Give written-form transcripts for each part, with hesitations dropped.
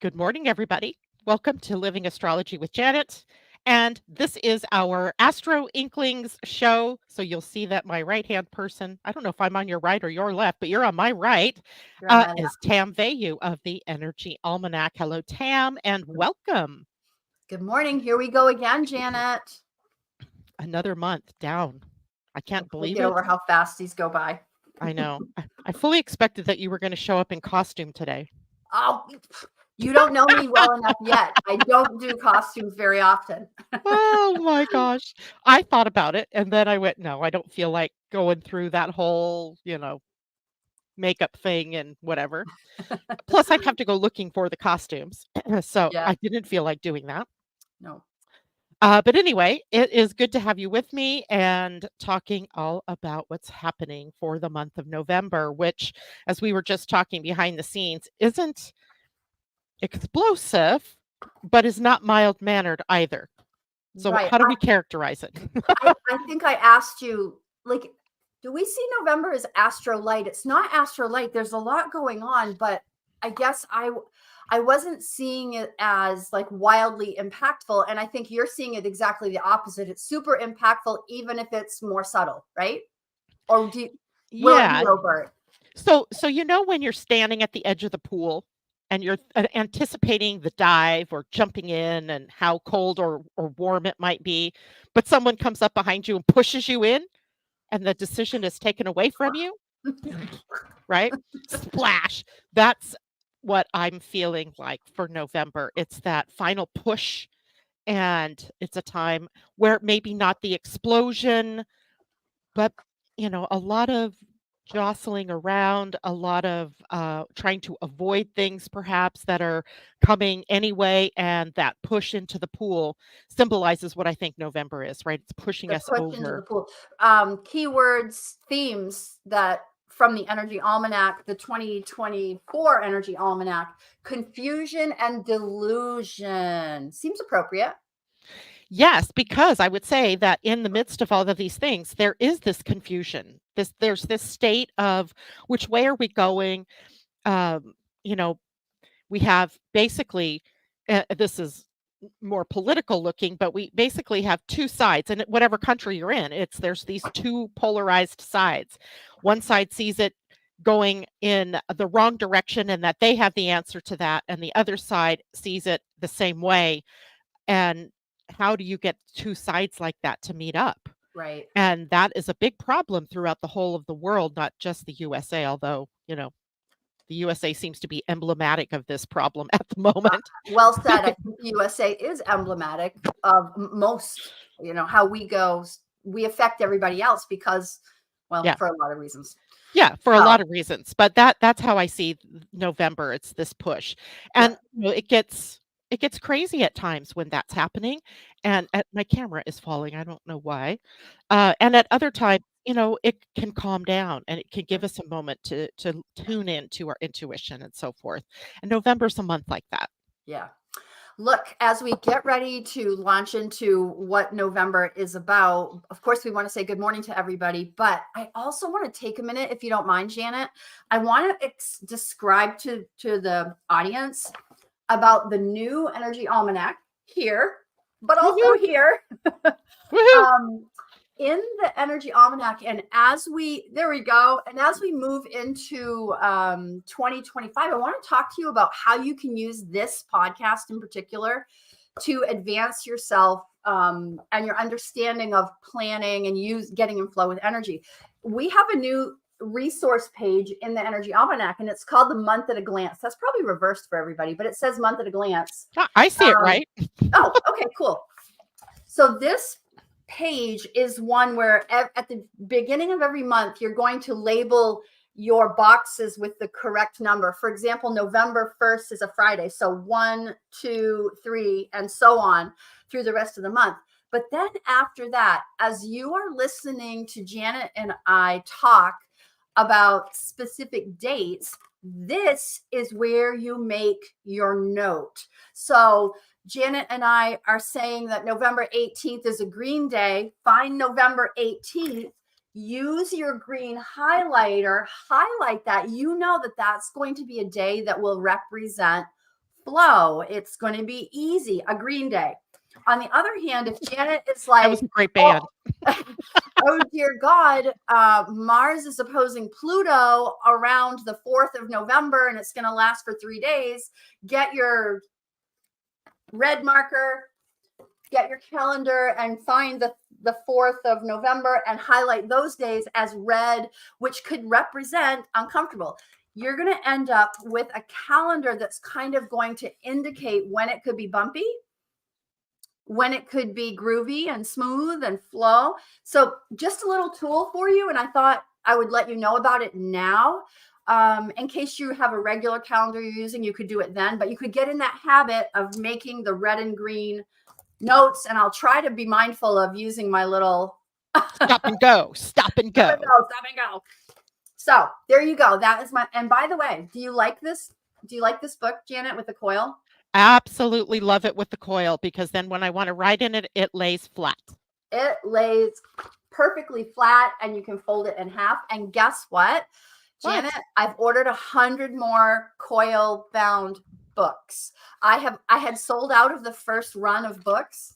Good morning, everybody. Welcome to Living Astrology with Janet. And this is our Astro-Inklings show. So you'll see that my right hand person, I don't know if I'm on your right or your left, but you're on my right, You're on my is left. Tam Veilleux of the Energy Almanac. Hello, Tam, and welcome. Good morning. Here we go again, Janet. Another month down. I I can't can't believe get it. over how fast these go by. I know. I fully expected that you were going to show up in costume today. Oh, you don't know me well enough yet. I don't do costumes very often. Oh my gosh. I thought about it and then I went, no, I don't feel like going through that whole, makeup thing and whatever. Plus, I'd have to go looking for the costumes. So Yeah, I didn't feel like doing that. no. But anyway, it is good to have you with me and talking all about what's happening for the month of November, which, as we were just talking behind the scenes, isn't explosive, but is not mild mannered either. So, Right. how do we characterize it? I think I asked you, like, do we see November as astro light? It's not astro light. There's a lot going on, but I guess I wasn't seeing it as like wildly impactful. And I think you're seeing it exactly the opposite. It's super impactful, even if it's more subtle, right? Or will it be Yeah. overt? So when you're standing at the edge of the pool and you're anticipating the dive or jumping in and how cold or warm it might be, but someone comes up behind you and pushes you in and the decision is taken away from you, right? Splash. That's what I'm feeling like for November. It's that final push, and it's a time where maybe not the explosion, but, a lot of jostling around, a lot of, trying to avoid things perhaps that are coming anyway, and that push into the pool symbolizes what I think November is, right? It's pushing The us push into the over. pool. Keywords, themes that from the Energy Almanac, the 2024 Energy Almanac: confusion and delusion. Seems appropriate. Yes, because I would say that in the midst of all of these things, there is this confusion. There's this state of which way are we going? Um, you know, we have basically, this is more political looking, but we basically have two sides. And whatever country you're in, there's these two polarized sides. One side sees it going in the wrong direction and that they have the answer to that, and the other side sees it the same way. And how do you get two sides like that to meet up? Right. And that is a big problem throughout the whole of the world, not just the USA, although, the USA seems to be emblematic of this problem at the moment. Well said. I think the USA is emblematic of most, how we go. We affect everybody else because, well, Yeah. for a lot of reasons. Yeah, for a So, lot of reasons, but that's how I see November. It's this push. yeah. And it gets crazy at times when that's happening, and my camera is falling, I don't know why. And at other times, it can calm down and it can give us a moment to tune in to our intuition and so forth. And November's a month like that. Yeah. Look, as we get ready to launch into what November is about, of course, we want to say good morning to everybody, but I also want to take a minute, if you don't mind, Janet. I want to describe to the audience about the new Energy Almanac here, but also Woohoo! here. Woohoo! um, in the Energy Almanac, and as we move into 2025, I want to talk to you about how you can use this podcast in particular to advance yourself, and your understanding of planning and getting in flow with energy. We have a new resource page in the Energy Almanac, and it's called the Month at a Glance. That's probably reversed for everybody, but it says Month at a Glance. I see it um, right. oh, okay, cool. So this page is one where at the beginning of every month, you're going to label your boxes with the correct number. For example, November 1st is a Friday. So 1, 2, 3, and so on through the rest of the month. But then after that, as you are listening to Janet and I talk about specific dates, this is where you make your note. So Janet and I are saying that November 18th is a green day. Find November 18th. Use your green highlighter, highlight that. You know that that's going to be a day that will represent flow. It's going to be easy, a green day. On the other hand, if Janet is That like, was a great oh, band. oh dear God, Mars is opposing Pluto around the 4th of November and it's going to last for 3 days, get your red marker, get your calendar and find the 4th of November and highlight those days as red, which could represent uncomfortable. You're going to end up with a calendar that's kind of going to indicate when it could be bumpy, when it could be groovy and smooth and flow. So just a little tool for you. And I thought I would let you know about it now. In case you have a regular calendar you're using, you could do it then, but you could get in that habit of making the red and green notes. And I'll try to be mindful of using my little Stop and go. Stop and go. Stop and go. So there you go. That is my, and by the way, do you like this? Do you like this book, Janet, with the coil? Absolutely love it with the coil, because then when I want to write in it, it lays flat. It lays perfectly flat and you can fold it in half. And guess what, Janet? I've ordered 100 more coil bound books. I had sold out of the first run of books.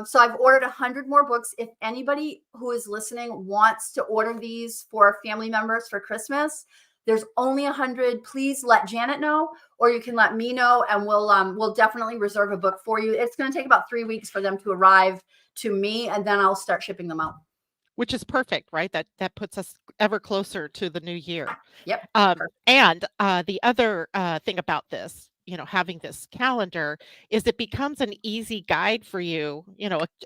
So I've ordered 100 more books. If anybody who is listening wants to order these for family members for Christmas, there's only 100. Please let Janet know, or you can let me know, and we'll definitely reserve a book for you. It's going to take about 3 weeks for them to arrive to me, and then I'll start shipping them out. Which is perfect, right? That puts us ever closer to the new year. Yep. And the other thing about this, having this calendar, is it becomes an easy guide for you,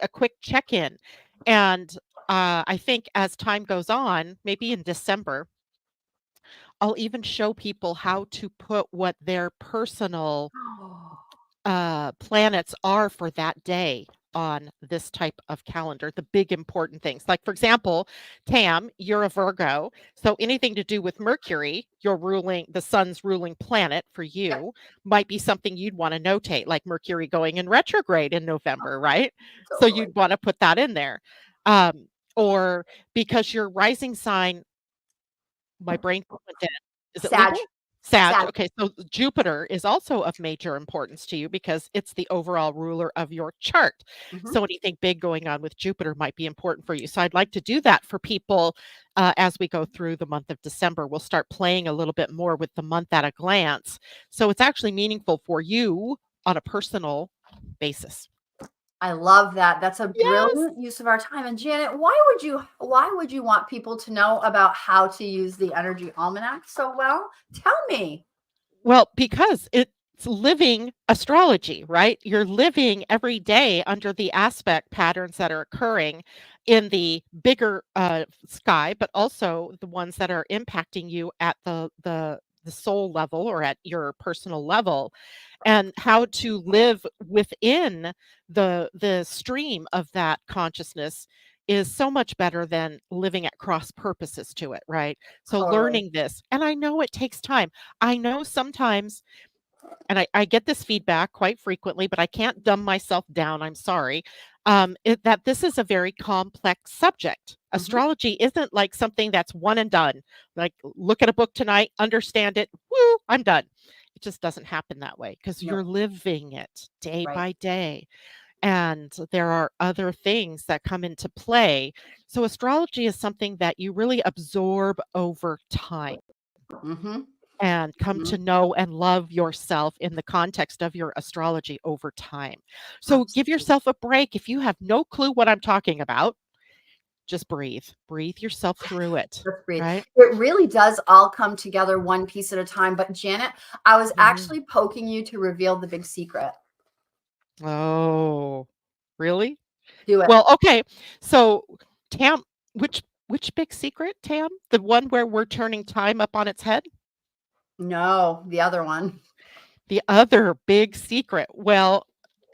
a quick check-in. And I think as time goes on, maybe in December, I'll even show people how to put what their personal planets are for that day on this type of calendar, the big important things. Like, for example, Tam, you're a Virgo, so anything to do with Mercury, the sun's ruling planet for you, might be something you'd want to notate, like Mercury going in retrograde in November, right? So Totally. you'd want to put that in there. Or because your rising sign, my brain went dead. Is it Sag. Libra? Sag. Sag. Okay, so Jupiter is also of major importance to you because it's the overall ruler of your chart. So anything big going on with Jupiter might be important for you. So I'd like to do that for people as we go through the month of December. We'll start playing a little bit more with the month at a glance. So it's actually meaningful for you on a personal basis. I love that. That's a Yes. brilliant use of our time. And Janet, why would you want people to know about how to use the Energy Almanac so well? Tell me. Well, because it's living astrology, right? You're living every day under the aspect patterns that are occurring in the bigger sky, but also the ones that are impacting you at the soul level or at your personal level, and how to live within the stream of that consciousness is so much better than living at cross purposes to it, right? So Totally. learning this, and I know it takes time. I know sometimes, and I get this feedback quite frequently, but I can't dumb myself down. I'm sorry. That this is a very complex subject. Astrology isn't like something that's one and done. Like, look at a book tonight, understand it, woo, I'm done. It just doesn't happen that way because No. you're living it day Right. by day. And there are other things that come into play. So astrology is something that you really absorb over time and come to know and love yourself in the context of your astrology over time. So give yourself a break. If you have no clue what I'm talking about, just breathe. Breathe yourself through it. Just breathe. Right? It really does all come together one piece at a time. But Janet, I was actually poking you to reveal the big secret. Oh, really? Do it. Well, okay. So Tam, which big secret, Tam? The one where we're turning time up on its head? No, the other one. The other big secret. Well,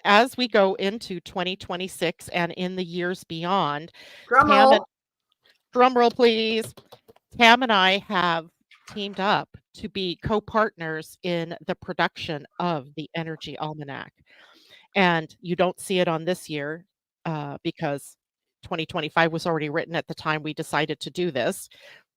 as we go into 2026 and in the years beyond, Drum Tam and roll. drum roll, please. Tam and I have teamed up to be co-partners in the production of the Energy Almanac. And you don't see it on this year because 2025 was already written at the time we decided to do this.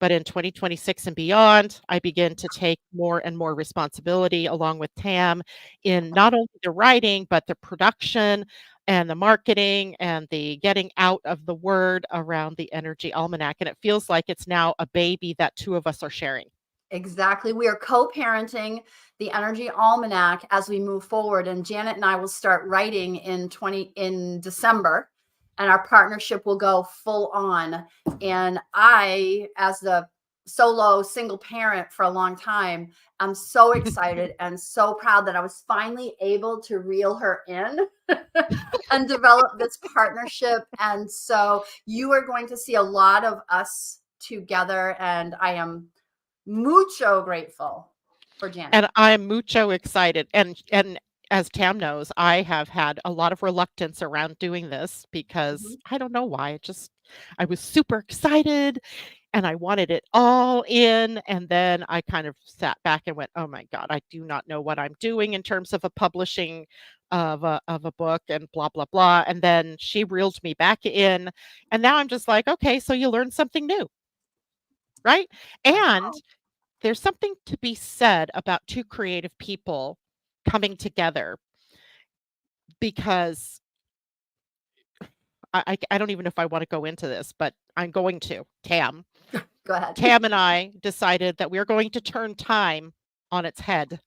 But in 2026 and beyond, I begin to take more and more responsibility along with Tam in not only the writing, but the production and the marketing and the getting out of the word around the Energy Almanac. And it feels like it's now a baby that two of us are sharing. Exactly. We are co-parenting the Energy Almanac as we move forward. And Janet and I will start writing in December, and our partnership will go full on. And I, as the solo single parent for a long time, I'm so excited and so proud that I was finally able to reel her in and develop this partnership. And so you are going to see a lot of us together, and I am mucho grateful for Janet. And I'm mucho excited. And as Tam knows, I have had a lot of reluctance around doing this because I don't know why. I was super excited and I wanted it all in. And then I kind of sat back and went, oh my God, I do not know what I'm doing in terms of a publishing of a book and blah, blah, blah. And then she reeled me back in. And now I'm just like, okay, so you learned something new, right? And there's something to be said about two creative people coming together because I don't even know if I want to go into this, but I'm going to. Go ahead. Tam and I decided that we are going to turn time on its head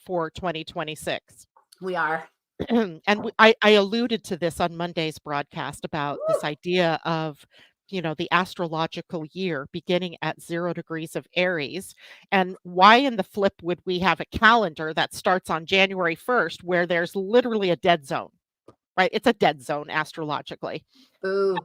for 2026. We are. And I alluded to this on Monday's broadcast about this idea of, the astrological year beginning at 0 degrees of Aries. And why in the flip would we have a calendar that starts on January 1st where there's literally a dead zone, right? It's a dead zone astrologically. Ooh.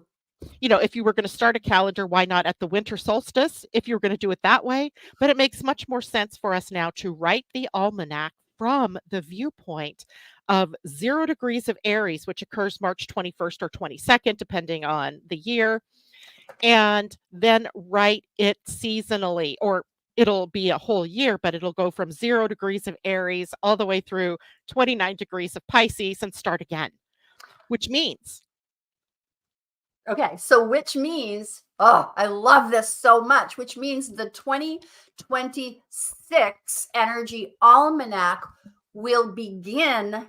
If you were going to start a calendar, why not at the winter solstice if you were going to do it that way? But it makes much more sense for us now to write the almanac from the viewpoint of 0 degrees of Aries, which occurs March 21st or 22nd, depending on the year, and then write it seasonally, or it'll be a whole year, but it'll go from 0 degrees of Aries all the way through 29 degrees of Pisces and start again, which means Okay, so which means, oh, I love this so much, which means the 2026 Energy Almanac will begin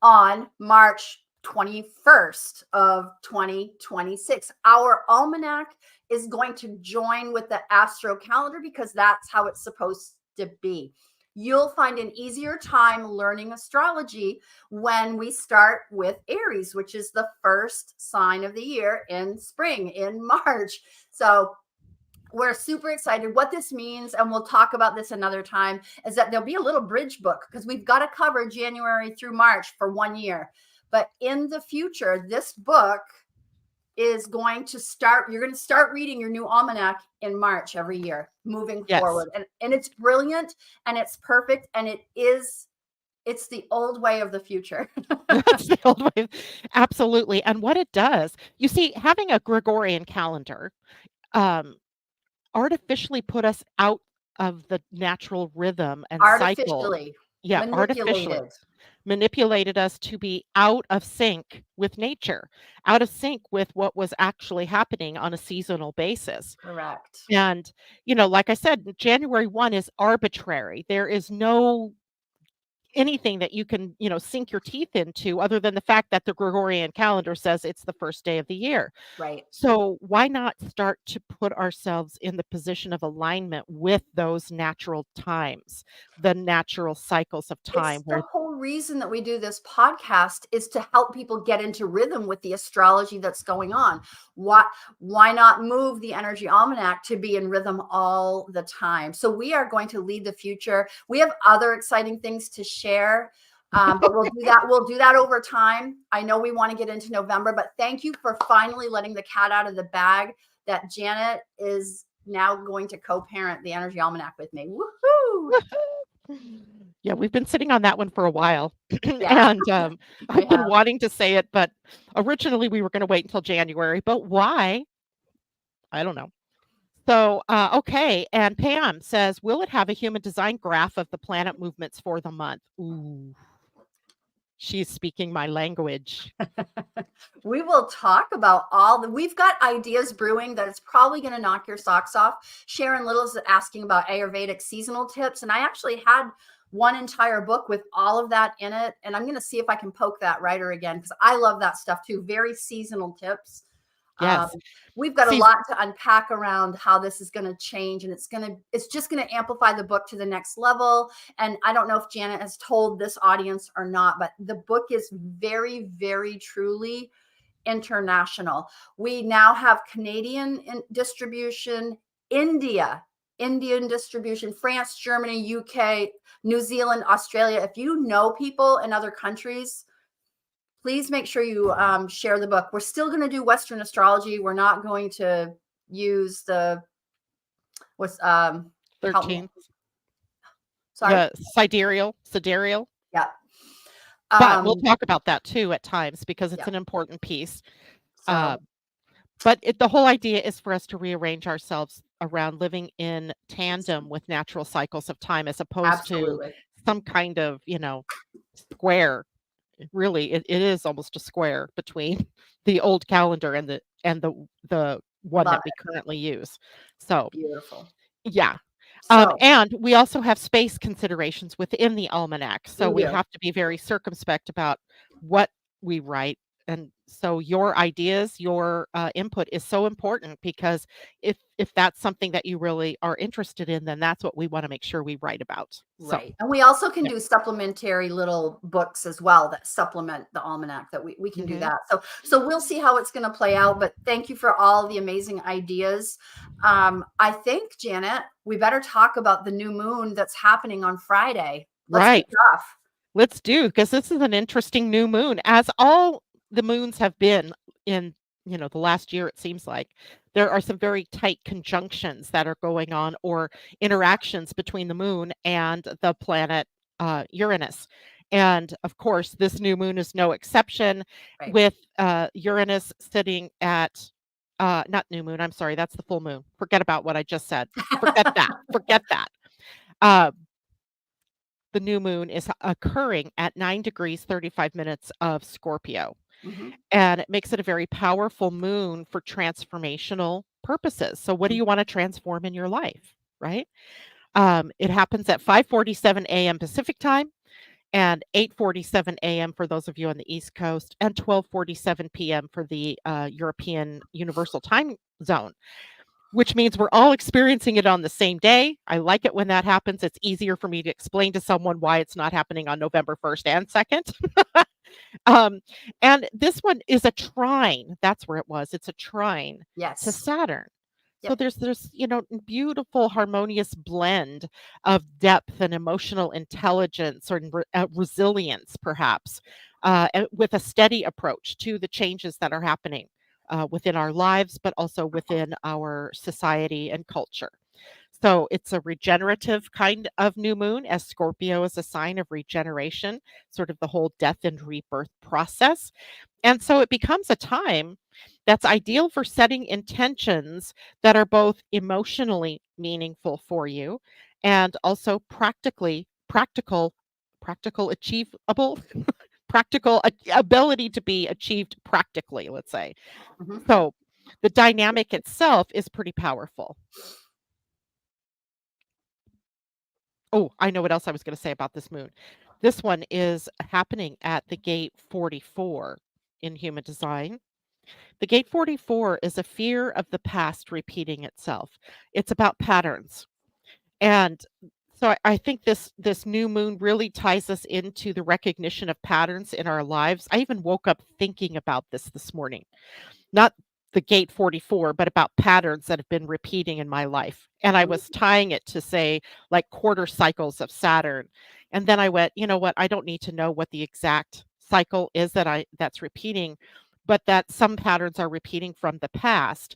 on March 21st of 2026. Our almanac is going to join with the astro calendar because that's how it's supposed to be. You'll find an easier time learning astrology when we start with Aries, which is the first sign of the year in spring, in March. So we're super excited. What this means, and we'll talk about this another time, is that there'll be a little bridge book because we've got to cover January through March for 1 year. But in the future, this book is going to start, you're going to start reading your new almanac in March every year moving forward. And it's brilliant and it's perfect. And it's the old way of the future. That's the old way. Absolutely. And what it does, you see, having a Gregorian calendar artificially put us out of the natural rhythm and cycle. Artificially. Yeah, artificially manipulated us to be out of sync with nature, out of sync with what was actually happening on a seasonal basis. Correct. And, like I said, January 1 is arbitrary. There is no anything that you can, sink your teeth into other than the fact that the Gregorian calendar says it's the first day of the year. Right. So why not start to put ourselves in the position of alignment with those natural times, the natural cycles of time? The whole reason that we do this podcast is to help people get into rhythm with the astrology that's going on. Why not move the Energy Almanac to be in rhythm all the time? So we are going to lead the future. We have other exciting things to share, but we'll do that. We'll do that over time. I know we want to get into November, but thank you for finally letting the cat out of the bag that Janet is now going to co-parent the Energy Almanac with me. Woohoo! Yeah, we've been sitting on that one for a while. And I've been wanting to say it, but originally we were going to wait until January. But why? I don't know. So, okay. And Pam says, will it have a human design graph of the planet movements for the month? Ooh. She's speaking my language. We will talk about we've got ideas brewing that it's probably going to knock your socks off. Sharon Little's asking about Ayurvedic seasonal tips. And I actually had one entire book with all of that in it. And I'm going to see if I can poke that writer again, because I love that stuff too. Very seasonal tips. Yes. We've got a lot to unpack around how this is going to change, and it's just going to amplify the book to the next level. And I don't know if Janet has told this audience or not, but the book is very, very truly international. We now have Canadian distribution, Indian distribution, France, Germany, UK, New Zealand, Australia. If you know people in other countries, please make sure you share the book. We're still going to do Western astrology. We're not going to use the 13th. Sorry. The sidereal. Yeah. But we'll talk about that too at times, because it's an important piece. But the whole idea is for us to rearrange ourselves around living in tandem with natural cycles of time, as opposed to some kind of, square. Really, it is almost a square between the old calendar and the one that we currently use. So beautiful. Yeah. And we also have space considerations within the almanac. So we have to be very circumspect about what we write. And so your ideas, your input is so important, because if that's something that you really are interested in, then that's what we want to make sure we write about. Right. So, and we also can do supplementary little books as well that supplement the almanac, that we can do that. So we'll see how it's going to play out. But thank you for all the amazing ideas. I think, Janet, we better talk about the new moon that's happening on Friday. Let's kick it off. Let's do, because this is an interesting new moon, as all the moons have been in the last year. It seems like there are some very tight conjunctions that are going on, or interactions between the moon and the planet Uranus. And of course, this new moon is no exception, with Uranus sitting at not new moon, I'm sorry, that's the full moon. Forget about what I just said. Forget that. The new moon is occurring at 9 degrees 35 minutes of Scorpio. And it makes it a very powerful moon for transformational purposes. So what do you want to transform in your life, right? It happens at 5:47 a.m. Pacific time, and 8:47 a.m. for those of you on the East Coast, and 12:47 p.m. for the European Universal Time Zone, which means we're all experiencing it on the same day. I like it when that happens. It's easier for me to explain to someone why it's not happening on November 1st and 2nd. And this one is a trine. That's where it was. It's a trine to Saturn. So there's beautiful harmonious blend of depth and emotional intelligence, or resilience, perhaps, with a steady approach to the changes that are happening within our lives, but also within our society and culture. So it's a regenerative kind of new moon, as Scorpio is a sign of regeneration, sort of the whole death and rebirth process. And so it becomes a time that's ideal for setting intentions that are both emotionally meaningful for you, and also practical, achievable, practical ability to be achieved practically, let's say. So the dynamic itself is pretty powerful. Oh, I know what else I was going to say about this moon. This one is happening at the gate 44 in human design. The gate 44 is a fear of the past repeating itself. It's about patterns. And so I think this new moon really ties us into the recognition of patterns in our lives. I even woke up thinking about this morning. Not the gate 44, but about patterns that have been repeating in my life. And I was tying it to, say, like quarter cycles of Saturn. And then I went, you know what? I don't need to know what the exact cycle is that's repeating, but that some patterns are repeating from the past.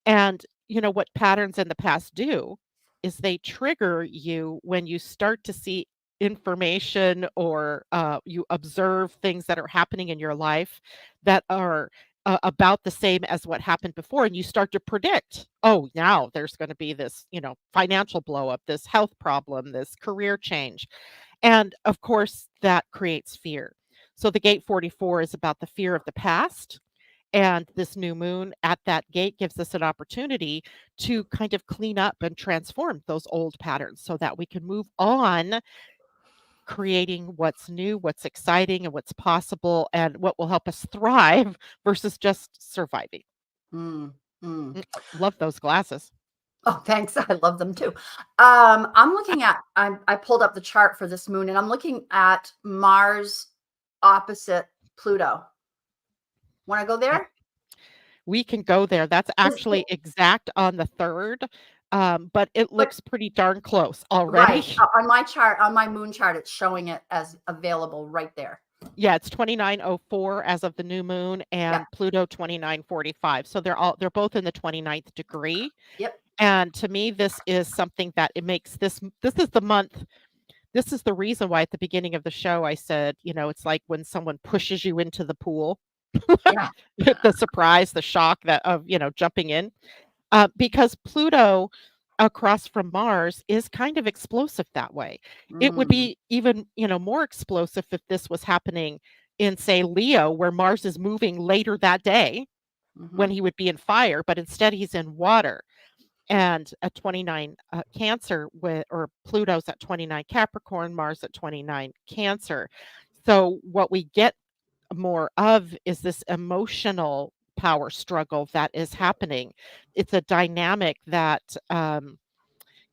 And what patterns in the past do is they trigger you when you start to see information, or you observe things that are happening in your life that are about the same as what happened before, and you start to predict, oh, now there's going to be this financial blow up, this health problem, this career change. And of course that creates fear. So the gate 44 is about the fear of the past. And this new moon at that gate gives us an opportunity to kind of clean up and transform those old patterns so that we can move on, creating what's new, what's exciting, and what's possible, and what will help us thrive versus just surviving. Mm, mm. Love those glasses. Oh, thanks. I love them too. I'm looking at, I pulled up the chart for this moon and I'm looking at Mars opposite Pluto. Want to go Yeah, there? we can go there. That's Is actually exact on the 3rd, but it but looks pretty darn close right, already. on my chart, on my moon chart, it's showing it as available right there. Yeah, it's 2904 as of the new moon, Yeah. and Pluto 2945. So they're both in the 29th degree. Yep. And to me, this is something that it makes this is the month. This is the reason why at the beginning of the show I said, it's like when someone pushes you into the pool, Yeah. the surprise, the shock that of, jumping in. Because Pluto across from Mars is kind of explosive that way. It would Mm, be even, more explosive if this was happening in, say, Leo, where Mars is moving later that day when mhm, he would be in fire, but instead he's in water. And at 29 Cancer, or Pluto's at 29 Capricorn, Mars at 29 Cancer. So what we get more of is this emotional power struggle that is happening. It's a dynamic that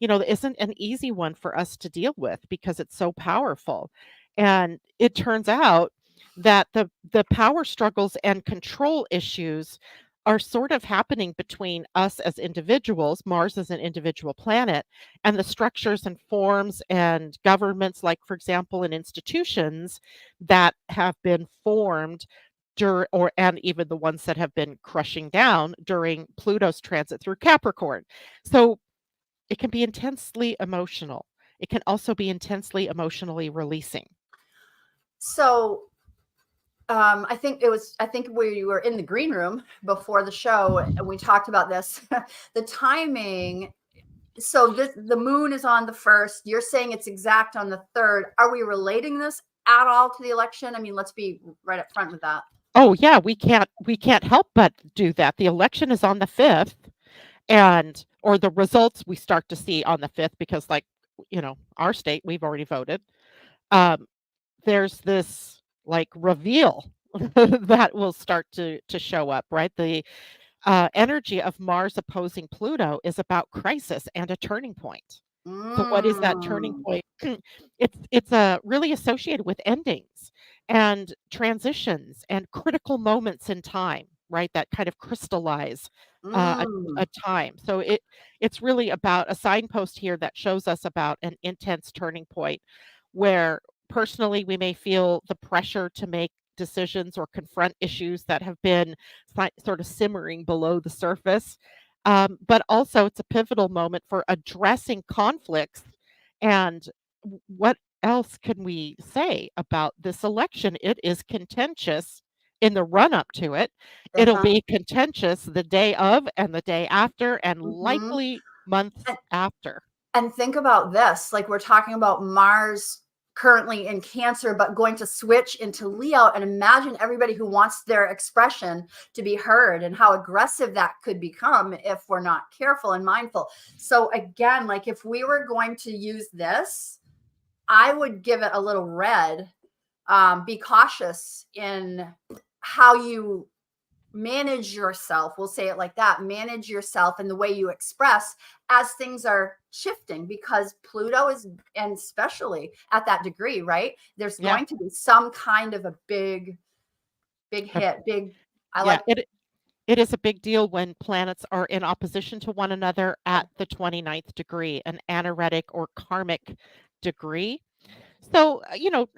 isn't an easy one for us to deal with because it's so powerful. And it turns out that the power struggles and control issues are sort of happening between us as individuals, Mars as an individual planet, and the structures and forms and governments, like, for example, in institutions that have been formed and even the ones that have been crushing down during Pluto's transit through Capricorn. So it can be intensely emotional. It can also be intensely emotionally releasing. so I think we were in the green room before the show and we talked about this. The timing. So the moon is on the 1st. You're saying it's exact on the 3rd. Are we relating this at all to the election? I mean, let's be right up front with that. Oh yeah, we can't help but do that. The election is on the 5th, or the results we start to see on the 5th because, like, our state, we've already voted. Um, there's this, like, reveal that will start to show up, right? The energy of Mars opposing Pluto is about crisis and a turning point. So what is that turning Mm, point? It's really associated with endings and transitions and critical moments in time, right? That kind of crystallize a mm, time. So it's really about a signpost here that shows us about an intense turning point where personally we may feel the pressure to make decisions or confront issues that have been sort of simmering below the surface. But also, it's a pivotal moment for addressing conflicts. And what else can we say about this election? It is contentious in the run up to it. It'll uh-huh, be contentious the day of and the day after, and mhm. likely months And, after. and think about this, like we're talking about Mars currently in Cancer, but going to switch into Leo. And imagine everybody who wants their expression to be heard and how aggressive that could become if we're not careful and mindful. So again, like if we were going to use this, I would give it a little red. Be cautious in how you manage yourself. We'll say it like that. Manage yourself and the way you express as things are shifting because Pluto is, and especially at that degree, right? There's Yeah. going to be some kind of a big Uh, hit, big, I yeah. like, It is a big deal when planets are in opposition to one another at the 29th degree, an anaretic or karmic degree. So,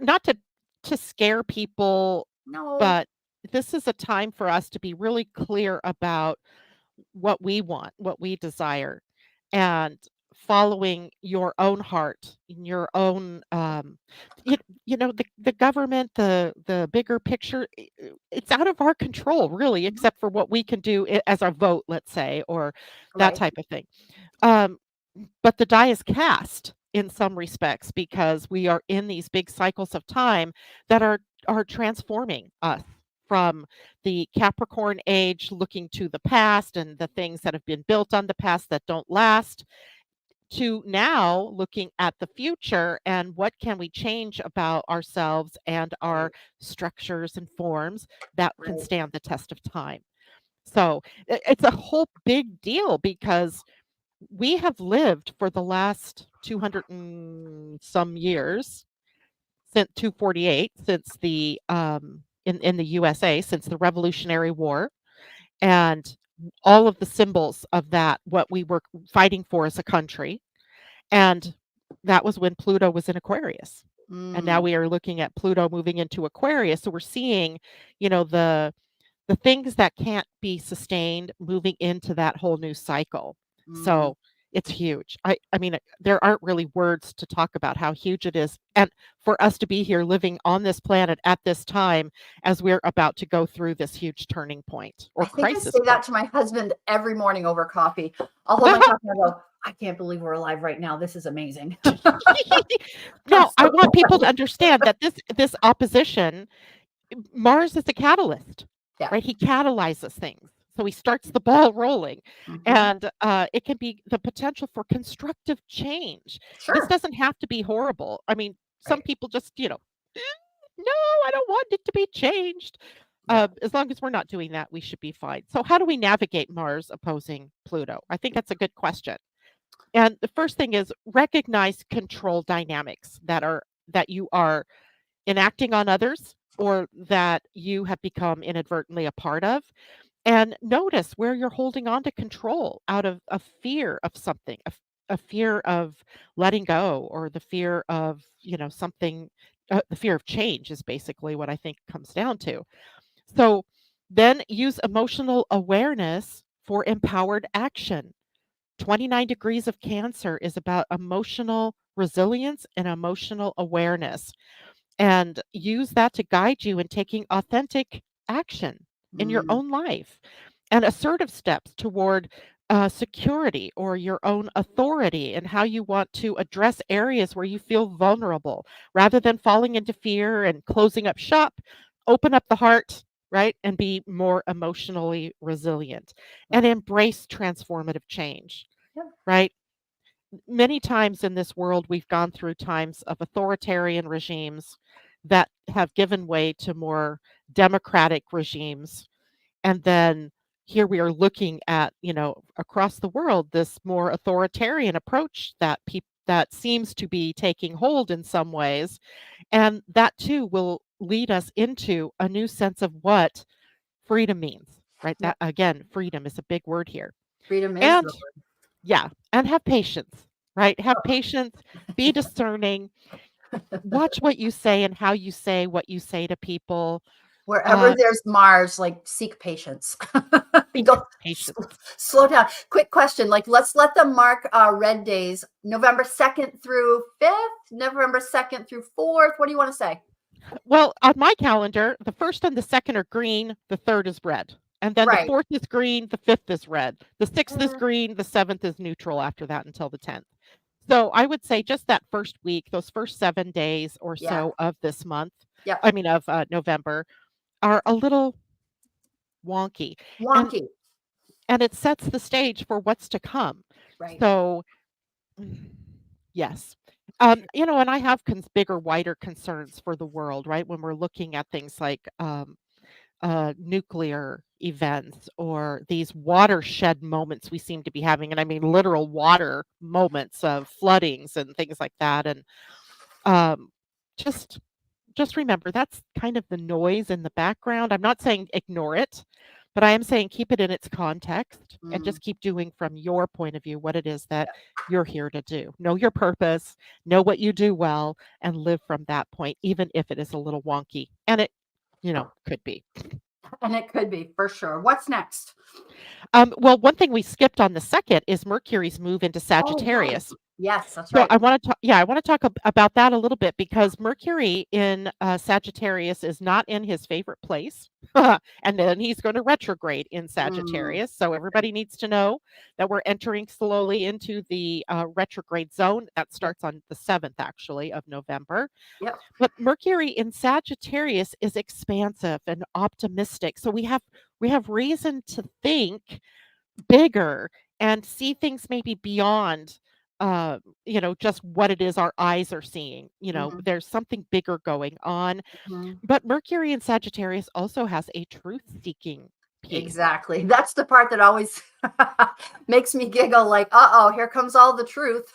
not to scare people, no. but this is a time for us to be really clear about what we want, what we desire, and following your own heart, in your own, the government, the bigger picture, it's out of our control, really, Mhm. except for what we can do as our vote, let's say, or that Right. type of thing. Um, but the die is cast. in some respects because we are in these big cycles of time that are transforming us from the Capricorn age looking to the past and the things that have been built on the past that don't last to now looking at the future and what can we change about ourselves and our Right. structures and forms that can Right. stand the test of time. So it's a whole big deal because we have lived for the last 200 and some years since 248 since the in the USA since the Revolutionary War and all of the symbols of that what we were fighting for as a country and that was when Pluto was in Aquarius. And now Mm, we are looking at Pluto moving into Aquarius. So we're seeing, you know, the things that can't be sustained moving into that whole new cycle. mm. So it's huge. I mean, there aren't really words to talk about how huge it is. And for us to be here living on this planet at this time as we're about to go through this huge turning point or I think I crisis say that point. to my husband every morning over coffee. I'll hold my coffee and I go, I can't believe we're alive right now. This is amazing. I'm Now, I so want people to excited. understand that this opposition Mars is a catalyst, Yeah. right? He catalyzes things. So he starts the ball rolling. Hmm. And it can be the potential for constructive change. This Sure. doesn't have to be horrible. I mean, some Right. people just, "Eh, no, I don't want it to be changed." Yeah. As long as we're not doing that, we should be fine. So, how do we navigate Mars opposing Pluto? I think that's a good question. And the first thing is recognize control dynamics that you are enacting on others or that you have become inadvertently a part of. And notice where you're holding on to control out of a fear of something, a fear of letting go, or the fear of, something, the fear of change is basically what I think it comes down to. So then use emotional awareness for empowered action. 29 degrees of Cancer is about emotional resilience and emotional awareness and use that to guide you in taking authentic action in your Mm, own life and assertive steps toward security or your own authority and how you want to address areas where you feel vulnerable rather than falling into fear and closing up shop. Open up the heart, right? And be more emotionally resilient and right. embrace transformative change, Yep. right? Many times in this world, we've gone through times of authoritarian regimes that have given way to more democratic regimes. And then here we are looking at, across the world, this more authoritarian approach that seems to be taking hold in some ways. And that too will lead us into a new sense of what freedom means, right? Yep. That again, freedom is a big word here. Freedom is And the yeah, and have patience, right? Have word. patience, be discerning, watch what you say and how you say what you say to people. Wherever Uh, there's Mars, like seek patience. seek Go patience. slow down. Quick question. Like, let's let them mark red days November 2nd through 5th, November 2nd through 4th. What do you want to say? Well, on my calendar, the first and the second are green, the third is red. And then the Right. fourth is green, the fifth is red. The sixth is Uh, green, the seventh is neutral after that until the 10th. So I would say just that first week, those first 7 days or yeah. so of this month, Yep. I mean, of November, are a little wonky. And Wonky. and it sets the stage for what's to come. Right. So, mm, yes. And I have bigger, wider concerns for the world, right? When we're looking at things like nuclear events or these watershed moments we seem to be having, and I mean literal water moments of floodings and things like that. And um, just just remember that's kind of the noise in the background. I'm not saying ignore it, but I am saying keep it in its context and Mm, just keep doing from your point of view what it is that yeah. you're here to do. Know your purpose, know what you do well, and live from that point, even if it is a little wonky. And it, could be. And it could be for sure. What's next? Well, one thing we skipped on the second is Mercury's move into Oh, right. Sagittarius. Yes, that's So right. I want to talk, yeah, I want to talk about that a little bit because Mercury in Sagittarius is not in his favorite place, and then he's going to retrograde in Mm, Sagittarius. So okay. everybody needs to know that we're entering slowly into the retrograde zone. That Yep. starts on the 7th, actually, of November. Yep. But Mercury in Sagittarius is expansive and optimistic. So we have reason to think bigger and see things maybe beyond just what it is our eyes are seeing. Hmm. There's something bigger going on. Hmm. But Mercury in Sagittarius also has a truth seeking piece, Exactly. That's the part that always makes me giggle. Like, uh-oh, here comes all the truth.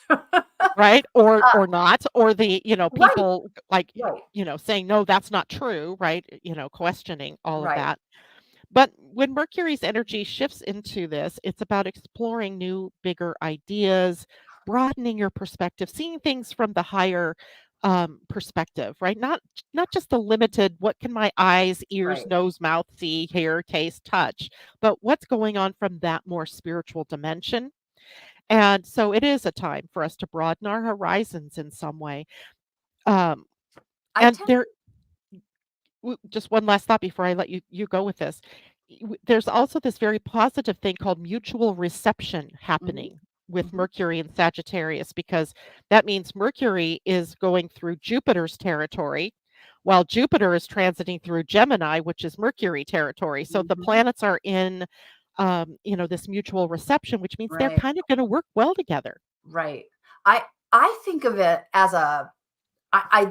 right? Or not, or the Right. people like Right. saying no, that's not true, right? Questioning all of Right. that. But when Mercury's energy shifts into this, it's about exploring new, bigger ideas, broadening your perspective, seeing things from the higher perspective, right? Not just the limited. What can my eyes, ears, Right. nose, mouth see, hear, taste, touch? But what's going on from that more spiritual dimension? And so it is a time for us to broaden our horizons in some way. Um, I and tend there just one last thought before I let you go with this. There's also this very positive thing called mutual reception Mhm, happening with mhm, Mercury and Sagittarius because that means Mercury is going through Jupiter's territory while Jupiter is transiting through Gemini, which is Mercury territory. So the mhm. planets are in this mutual reception, which means they're Right, kind of going to work well together. right. I I think of it as a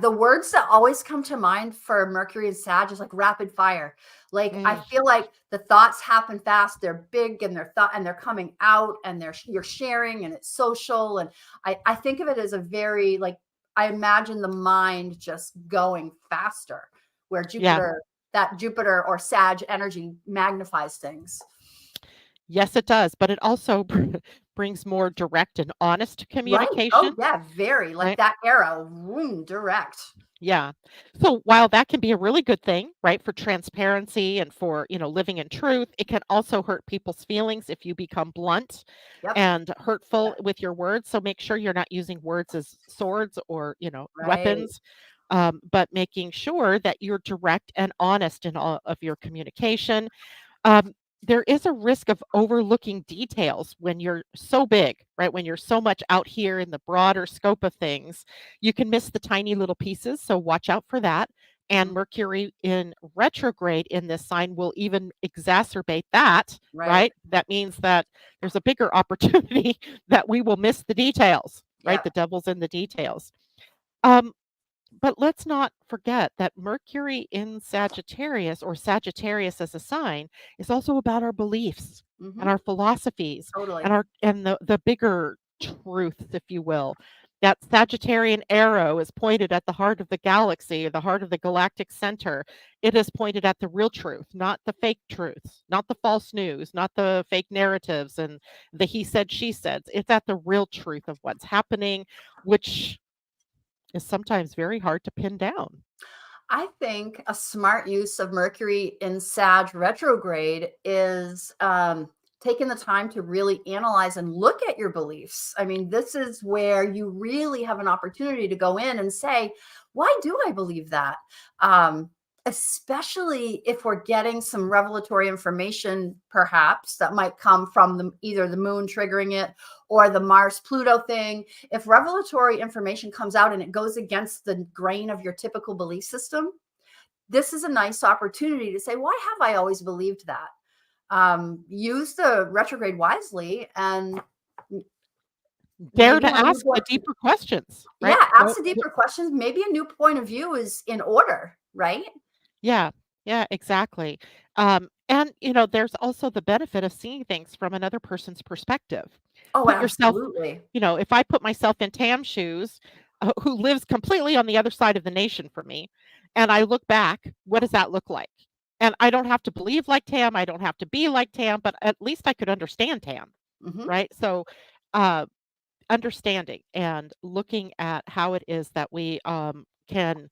the words that always come to mind for Mercury and Sag is like rapid fire. Like I Mm, feel like the thoughts happen fast. They're big and they're coming out and you're sharing and it's social. And I think of it as a very like I imagine the mind just going faster where yeah. Jupiter or Sag energy magnifies things. Yes, it does, but it also brings more direct and honest Right. Oh communication, yeah, very like right? that arrow, vroom, direct. Yeah. So while that can be a really good thing, right, for transparency and for, living in truth, it can also hurt people's feelings if you become blunt Yep. and hurtful Yep. with your words. So make sure you're not using words as swords or, Right. weapons, but making sure that you're direct and honest in all of your communication. um, there is a risk of overlooking details when you're so big, right? When you're so much out here in the broader scope of things, you can miss the tiny little pieces. So watch out for that. And Mhm. Mercury in retrograde in this sign will even exacerbate that, Right. right? That means that there's a bigger opportunity that we will miss the details, right? Yep. The devil's in the details. Um, but let's not forget that Mercury in Sagittarius or Sagittarius as a sign is also about our beliefs and Mhm. our philosophies Totally. and the bigger truths, if you will. That Sagittarian arrow is pointed at the heart of the galaxy, the heart of the galactic center. It is pointed at the real truth, not the fake truths, not the false news, not the fake narratives and the he said, she said. It's at the real truth of what's happening, which is sometimes very hard to pin down. I think a smart use of Mercury in Sag retrograde is taking the time to really analyze and look at your beliefs. I mean, this is where you really have an opportunity to go in and say, why do I believe that? Um, Especially if we're getting some revelatory information, perhaps that might come from either the moon triggering it or the Mars Pluto thing. If revelatory information comes out and it goes against the grain of your typical belief system, this is a nice opportunity to say, why have I always believed that? Use the retrograde wisely and Dare maybe to have a new ask the point. deeper questions, Yeah, right? ask the deeper questions. Maybe a new point of view is in order, right? Yeah, yeah, exactly. And there's also the benefit of seeing things from another person's perspective. Oh, Put yourself, absolutely. if I put myself in Tam's shoes, who lives completely on the other side of the nation from me, and I look back, what does that look like? And I don't have to believe like Tam, I don't have to be like Tam, but at least I could understand Tam, Hmm. right? So, uh, understanding and looking at how it is that we can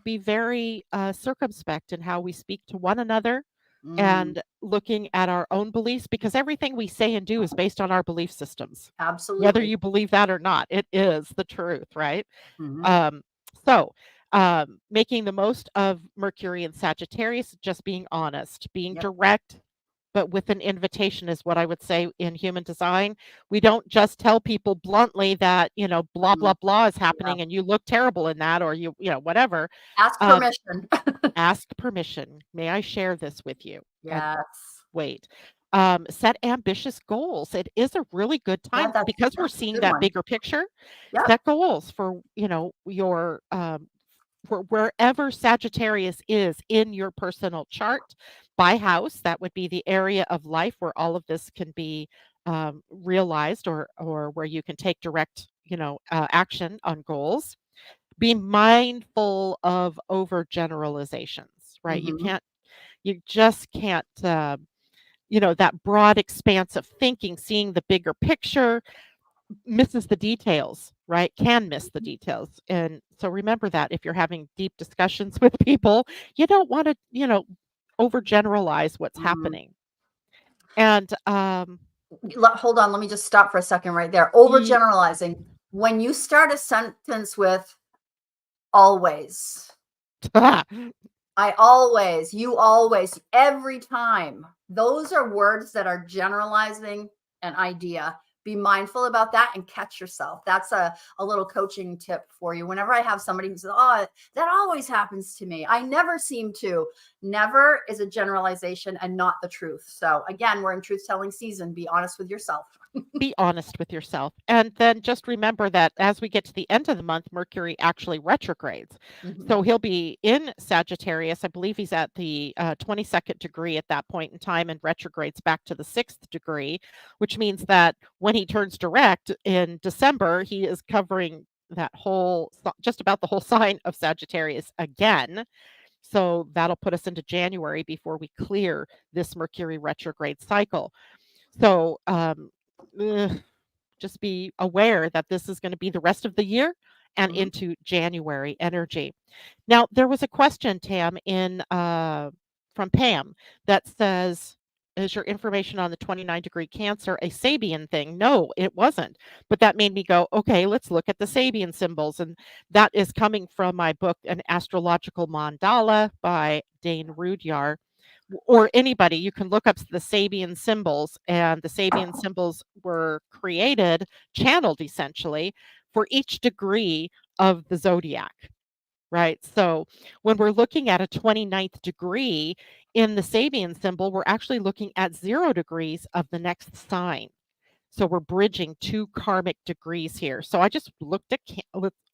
be very circumspect in how we speak to one another, Mm, and looking at our own beliefs, because everything we say and do is based on our belief systems. Whether absolutely. you believe that or not, it is the truth, right? Hmm. Um, so, making the most of Mercury and Sagittarius, just being honest, being Yep. direct, but with an invitation is what I would say in human design. We don't just tell people bluntly that, blah, Mm, blah, blah is yeah. happening and you look terrible in that, or whatever. Ask Um, permission. Ask permission. May I share this with you? And Yes. wait. Set ambitious goals. It is a really good Yeah, time that's because we're that's a seeing good that one. bigger picture. Yep. Set goals for, your for wherever Sagittarius is in your personal chart by house. That would be the area of life where all of this can be realized, or where you can take direct, action on goals. Be mindful of overgeneralizations, right? Hmm. You just can't, that broad expanse of thinking, seeing the bigger picture, misses the details, right? Can miss the details. And so remember that if you're having deep discussions with people, you don't want to, overgeneralize what's Mm. happening. And Hold on. Let me just stop for a second right there. ye- Overgeneralizing. When you start a sentence with always, I always, you always, every time. Those are words that are generalizing an idea. Be mindful about that and catch yourself. That's a little coaching tip for you. Whenever I have somebody who says, oh, that always happens to me, I never seem to. Never is a generalization and not the truth. So, again, we're in truth telling season. Be honest with yourself. be honest with yourself. And then just remember that as we get to the end of the month, Mercury actually retrogrades. Mhm. So he'll be in Sagittarius. I believe he's at the 22nd degree at that point in time and retrogrades back to the 6th degree, which means that when he turns direct in December, he is covering that just about the whole sign of Sagittarius again. So that'll put us into January before we clear this Mercury retrograde cycle. So, ugh, just be aware that this is going to be the rest of the year and Mhm. into January energy. Now, there was a question, Tam, in from Pam that says, "Is your information on the 29-degree Cancer a Sabian thing?" No, it wasn't. But that made me go, okay, let's look at the Sabian symbols. And that is coming from my book, An Astrological Mandala by Dane Rudyard, or anybody. You can look up the Sabian symbols, and the Sabian symbols were created, channeled essentially, for each degree of the zodiac, right? So when we're looking at a 29th degree in the Sabian symbol, we're actually looking at 0 degrees of the next sign. So we're bridging two karmic degrees here. So I just looked at,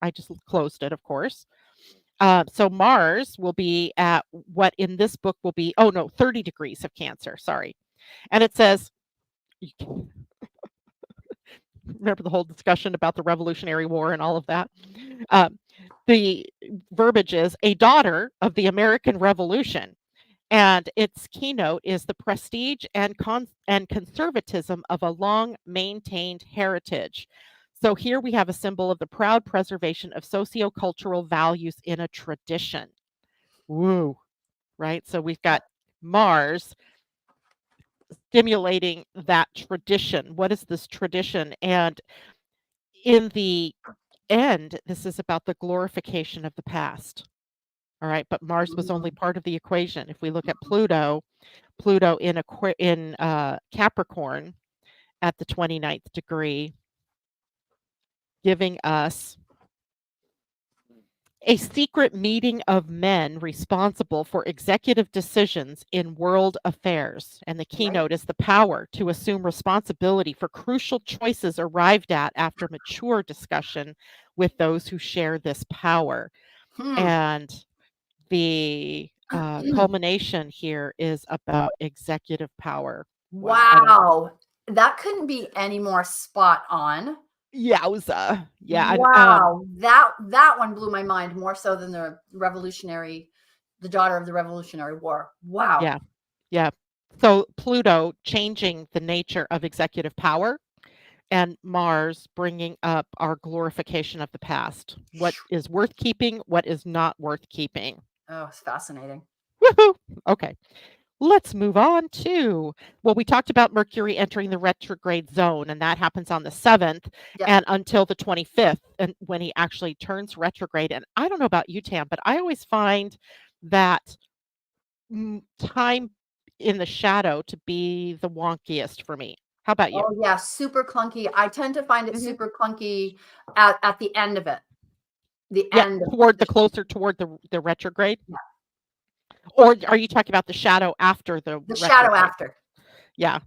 I just closed it, of course. So Mars will be at what in this book will be, oh no, 30 degrees of Cancer, sorry. And it says, you remember the whole discussion about the Revolutionary War and all of that? Um, the verbiage is a daughter of the American Revolution. And its keynote is the prestige and conservatism of a long maintained heritage. So here we have a symbol of the proud preservation of sociocultural values in a tradition. Woo, right? So we've got Mars stimulating that tradition. What is this tradition? And in the end, this is about the glorification of the past. All right, but Mars was only Mhm. part of the equation. If we look at Pluto, Pluto in Capricorn at the 29th degree, giving us a secret meeting of men responsible for executive decisions in world affairs. And the Right. keynote is the power to assume responsibility for crucial choices arrived at after mature discussion with those who share this power. Hmm. And the culmination here is about executive power. Wow. I don't, Wow. That couldn't be any more spot on. yowza. Yeah. And, Wow. That one blew my mind more so than the daughter of the Revolutionary War. Wow. yeah. Yeah. So Pluto changing the nature of executive power, and Mars bringing up our glorification of the past. What is worth keeping? What is not worth keeping? Oh, it's fascinating. Woohoo! Okay. Let's move on to, well, we talked about Mercury entering the retrograde zone, and that happens on the 7th Yep. and until the 25th, and when he actually turns retrograde. And I don't know about you, Tam, but I always find that time in the shadow to be the wonkiest for me. How about you? Oh yeah, super clunky. I tend to find it Hmm. super clunky at the end of it. The Yeah, end of toward the the closer toward the retrograde, yeah, or are you talking about the shadow after the the shadow retrograde? after. Yeah.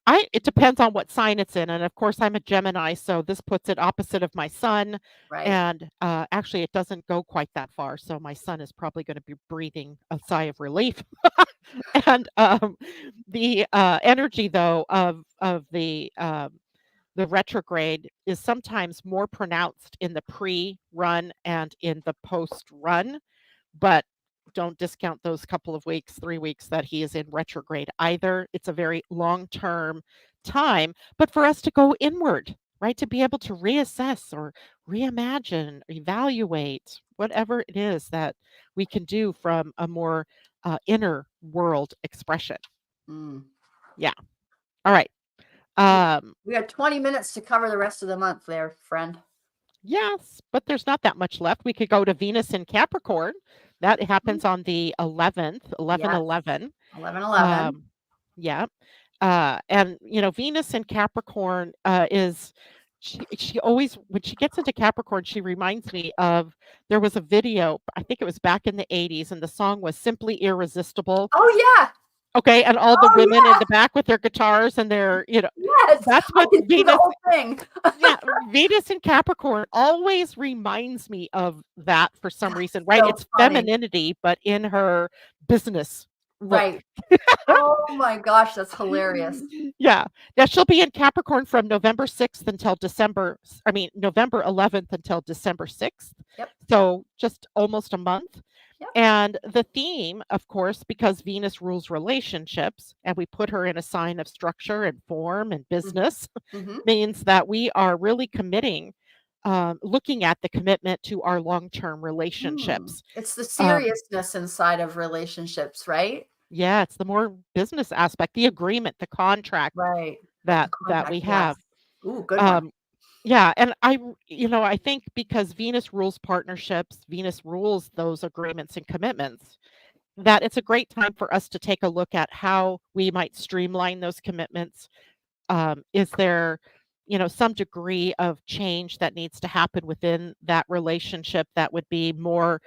I It depends on what sign it's in, and of course, I'm a Gemini, so this puts it opposite of my sun, Right. and, actually, it doesn't go quite that far, so my son is probably gonna be breathing a sigh of relief. And, the, energy, though, of the retrograde is sometimes more pronounced in the pre-run and in the post-run, but don't discount those couple of weeks, 3 weeks that he is in retrograde either. It's a very long-term time, but for us to go inward, right? To be able to reassess or reimagine, evaluate, whatever it is that we can do from a more, inner world expression. Mm. Yeah. All right. We Um, we got 20 minutes to cover the rest of the month there, friend. yes, but there's not that much left. We could go to Venus in Capricorn. That Mhm. happens on the 11th, Yes. 11/11. 11/11. Um, yeah. And Venus in Capricorn is she always, when she gets into Capricorn, she reminds me of, there was a video, I think it was back in the 80s, and the song was Simply Irresistible. Oh yeah. Okay, and all the Oh women in yeah. the back with their guitars and Yes. that's I what can see the Venus, whole thing. yeah, Venus in Capricorn always reminds me of that for some reason, right? So It's funny. femininity, but in her business look. Right. Oh my gosh, that's hilarious. Yeah. Now she'll be in Capricorn from November 6th until November 11th until December 6th. Yep. So just almost a month. Yep. And the theme, of course, because Venus rules relationships and we put her in a sign of structure and form and business, Mm-hmm. means that we are really committing, looking at the commitment to our long term relationships. It's the Um, seriousness inside of relationships, right? yeah, it's the more business aspect, the agreement, the contract Right. The that we contact, yes. have. Ooh, good one. Um, yeah, and I think because Venus rules partnerships, Venus rules those agreements and commitments, that it's a great time for us to take a look at how we might streamline those commitments. Is there, some degree of change that needs to happen within that relationship that would be more,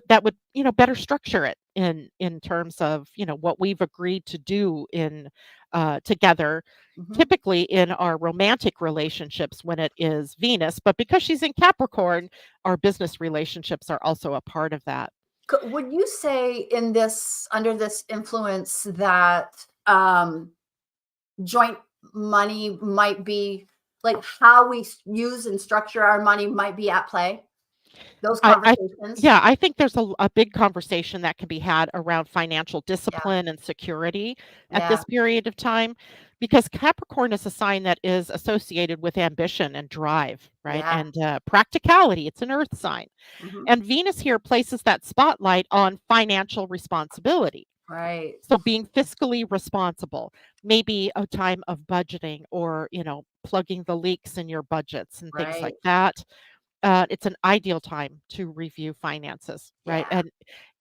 that would, better structure it in terms of, what we've agreed to do in together, Mhm. typically in our romantic relationships when it is Venus, but because she's in Capricorn, our business relationships are also a part of that. Would you say in this under this influence that joint money might be like how we use and structure our money might be at play? Those I conversations? Yeah, I think there's a big conversation that can be had around financial Yeah. discipline and security at Yeah. this period of time, because Capricorn is a sign that is associated with ambition and drive, right? Yeah. And practicality. It's an earth sign. Mhm. And Venus here places that spotlight on financial responsibility. Right. So being fiscally responsible, maybe a time of budgeting or, plugging the leaks in your budgets and things like Right. that. It's an ideal time to review finances, right? Yeah. And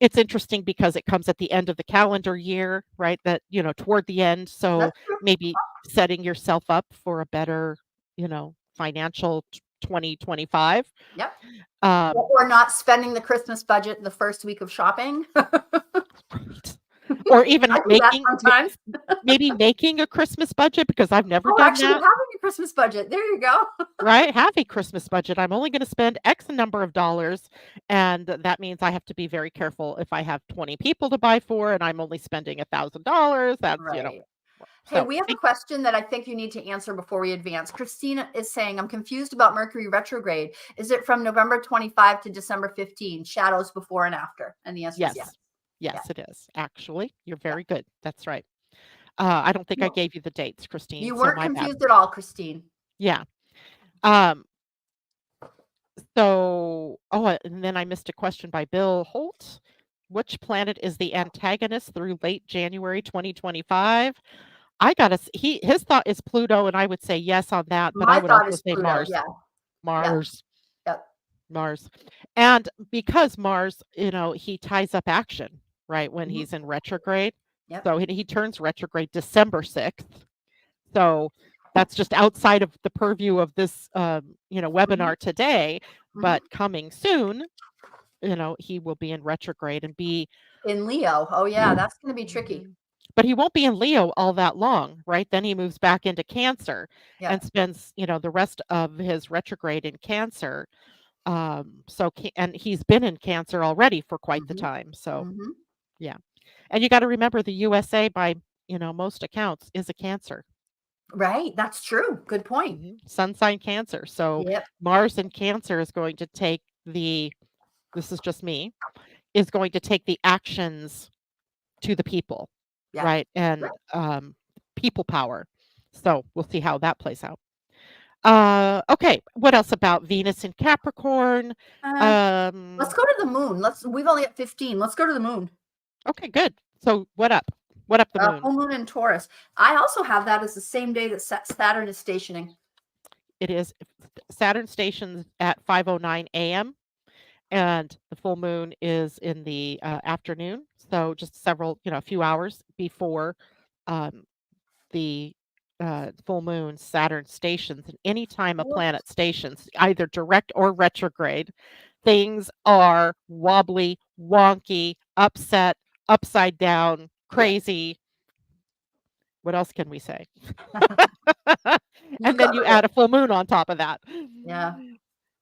it's interesting because it comes at the end of the calendar year, right? That, toward the end. So That's true. maybe setting yourself up for a better, financial 2025. Yep. Um, Or not spending the Christmas budget the first week of shopping. right. Or even I do that sometimes. maybe making a Christmas budget, because I've never Oh, done actually that. having a Christmas budget. There you go. Right? Have a Christmas budget. I'm only gonna spend X number of dollars, and that means I have to be very careful if I have 20 people to buy for and I'm only spending $1,000. Right. Hey, So we have a think question that I think you need to answer before we advance. Christina is saying, I'm confused about Mercury retrograde. Is it from November 25 to December 15? Shadows before and after? And the answer is yes. yes. Yeah. Yes, it is. Actually, you're Yeah. very good. That's right. I don't think I No, gave you the dates, Christine, you so weren't my bad. confused at all, Christine. Yeah. Um, and then I missed a question by Bill Holt. which planet is the antagonist through late January 2025? I gotta his thought is Pluto, and I would say yes on that, but I My would thought also is say Pluto. Mars. Yeah. Yeah. Mars. Yep. Mars. And because Mars, he ties up action, right, when Mhm. he's in retrograde. Yep. So he turns retrograde December 6th. So that's just outside of the purview of this, Mhm. webinar today, Mhm. but coming soon, he will be in retrograde and be In Leo. Oh, yeah. That's going to be tricky. Mhm. But he won't be in Leo all that long, right? Then he moves back into Cancer Yep. and spends, the rest of his retrograde in Cancer. And he's been in Cancer already for quite the Mhm. time. So, Mhm. yeah. And you got to remember the USA by, most accounts is a Cancer. Right. That's true. Good point. Sun sign Cancer. So Yep. Mars in Cancer is going to take this is just me, is going to take the actions to the people, Yeah. right? Right. And people power. So we'll see how that plays out. Okay, what else about Venus in Capricorn? Uh, let's Um, go to the moon. We've only got 15. Let's go to the moon. okay, good. So what up? What up the moon? Full moon in Taurus. I also have that as the same day that Saturn is stationing. It is Saturn stations at 5:09 a.m. and the full moon is in the afternoon. So just a few hours before um, the full moon, Saturn stations, and anytime a Whoops. planet stations, either direct or retrograde, things are wobbly, wonky, upset, upside down, crazy. What else can we say? You And then you covered add it. a full moon on top of that. Yeah.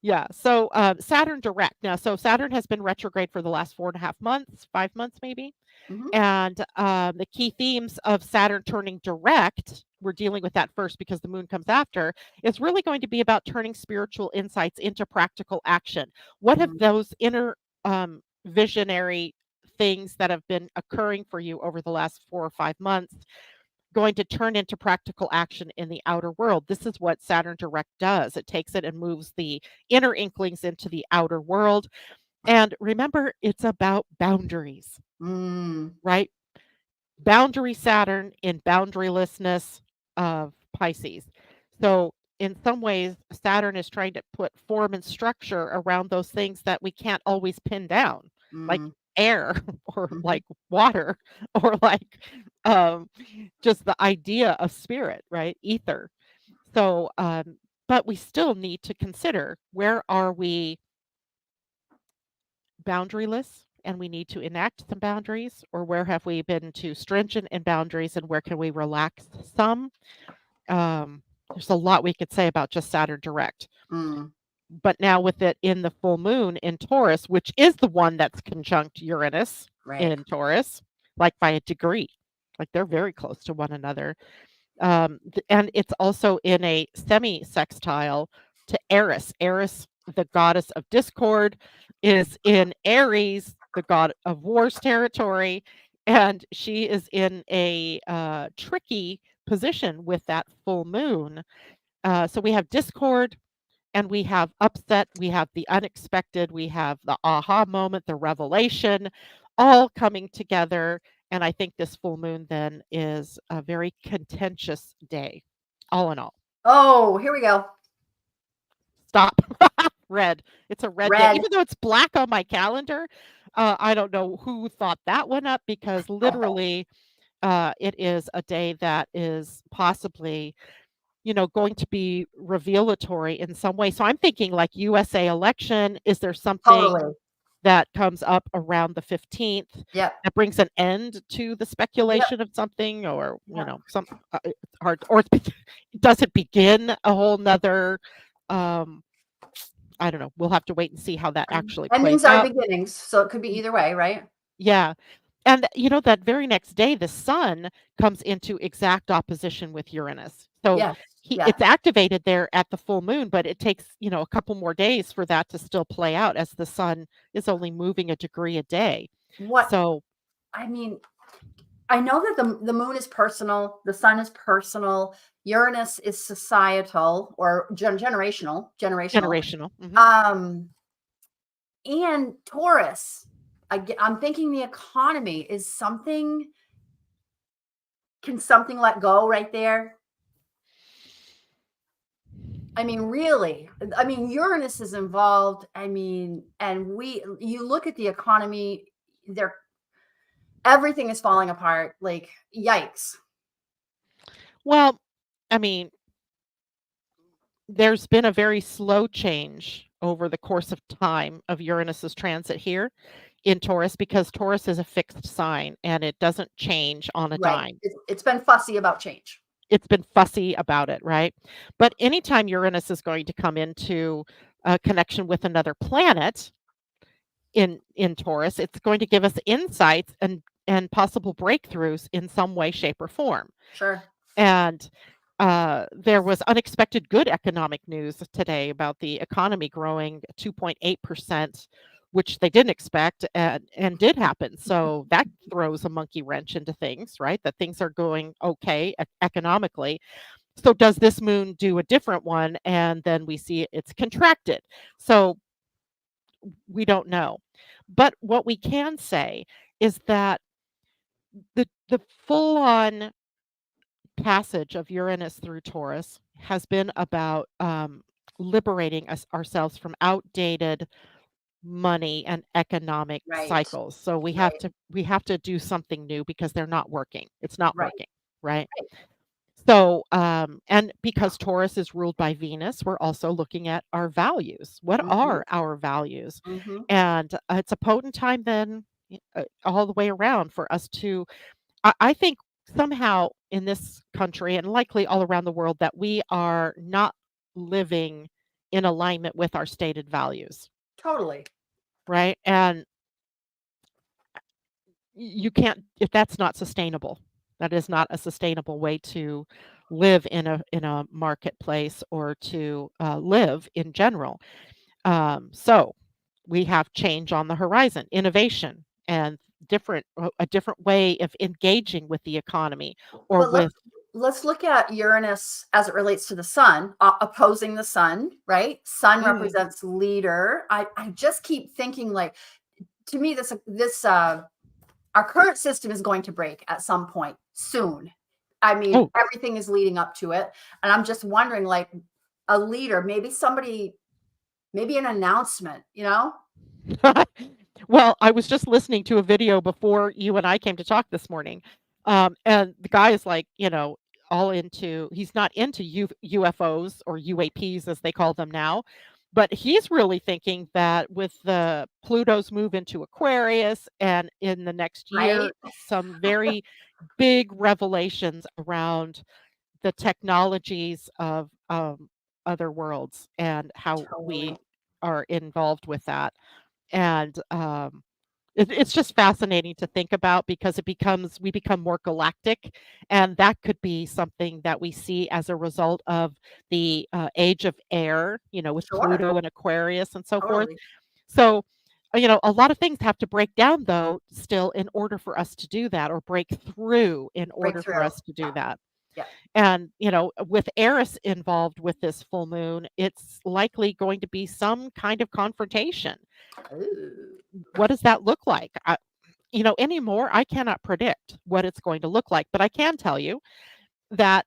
Yeah. So Saturn direct. Now, so Saturn has been retrograde for the last 4.5 months, 5 months maybe. Hmm. And the key themes of Saturn turning direct, we're dealing with that first because the moon comes after, is really going to be about turning spiritual insights into practical action. What have those inner visionary things that have been occurring for you over the last 4 or 5 months going to turn into practical action in the outer world? This is what Saturn direct does. It takes it and moves the inner inklings into the outer world. And remember, it's about boundaries, Mm, right? Boundary Saturn in boundarylessness of Pisces. So, in some ways, Saturn is trying to put form and structure around those things that we can't always pin down, like mm, air or mhm. like water or like um, just the idea of spirit, right? Ether. So, but we still need to consider, where are we boundaryless and we need to enact some boundaries, or where have we been too stringent in boundaries and where can we relax some? There's a lot we could say about just Saturn direct. Mm, But now with it in the full moon in Taurus, which is the one that's conjunct Uranus right. in Taurus, like by a degree, like they're very close to one another. And it's also in a semi sextile to Eris. Eris, the goddess of discord, is in Aries, the god of war's territory, and she is in a tricky position with that full moon. So we have discord and we have upset, we have the unexpected, we have the aha moment, the revelation, all coming together. And I think this full moon then is a very contentious day, all in all. Oh, here we go. Stop. Red. It's a red day. Red. Even though it's black on my calendar, I don't know who thought that one up because literally it is a day that is possibly going to be revelatory in some way. So I'm thinking like USA election. Is there something Totally. that comes up around the 15th Yep. that brings an end to the Yep. speculation of something, or Yep. it's hard, or does it begin a whole nother? Um, I don't know. We'll have to wait and see how that actually plays Endings are out. beginnings, so it could be either way, right? Yeah. And that very next day, the sun comes into exact opposition with Uranus. So Yes. Yeah. it's activated there at the full moon, but it takes, a couple more days for that to still play out as the sun is only moving a degree a day. What So I mean, I know that the moon is personal, the sun is personal, Uranus is societal or generational. generational. Um, and Taurus. I'm thinking the economy is something. Can something let go right there? I mean, really, I mean, Uranus is involved. I mean, and you look at the economy, there, everything is falling apart. Like, yikes. Well, I mean, there's been a very slow change over the course of time of Uranus's transit here in Taurus because Taurus is a fixed sign and it doesn't change on a Right. dime. It's been fussy about change. It's been fussy about it, right? But anytime Uranus is going to come into a connection with another planet in Taurus, it's going to give us insights and possible breakthroughs in some way, shape, or form. Sure. And there was unexpected good economic news today about the economy growing 2.8%, which they didn't expect and did happen. So that throws a monkey wrench into things, right? That things are going okay economically. So does this moon do a different one? And then we see it's contracted. So we don't know. But what we can say is that the full on passage of Uranus through Taurus has been about liberating us ourselves from outdated money and economic Right. cycles. So Right. we have to do something new because they're not working. It's not Right. working, right? Right. So and because Taurus is ruled by Venus, we're also looking at our values. What Mm-hmm. are our values? Mm-hmm. And it's a potent time then all the way around for us to I think somehow in this country and likely all around the world that we are not living in alignment with our stated values, Totally. right? And you can't if that's not sustainable. That is not a sustainable way to live in a marketplace or to live in general. So we have change on the horizon, innovation, and a different way of engaging with the economy or But with let's look at Uranus as it relates to the sun, opposing the sun, right? Sun mm, represents leader. I just keep thinking, like, to me, this our current system is going to break at some point soon. I mean, oh everything is leading up to it, and I'm just wondering, like, a leader, maybe somebody, maybe an announcement, you know? well, I was just listening to a video before you and I came to talk this morning. And the guy is like, all into, he's not into UFOs or UAPs as they call them now, but he's really thinking that with the Pluto's move into Aquarius and in the next Right? year, some very big revelations around the technologies of other worlds and how Totally. we are involved with that. And it's just fascinating to think about because we become more galactic, and that could be something that we see as a result of the age of air, with Sure. Pluto and Aquarius and so forth. Totally. So, a lot of things have to break down though still in order for us to do that, or break through in order for Breakthrough. us to do that. Yeah. And, with Eris involved with this full moon, it's likely going to be some kind of confrontation. Ooh. What does that look like? Anymore, I cannot predict what it's going to look like, but I can tell you that,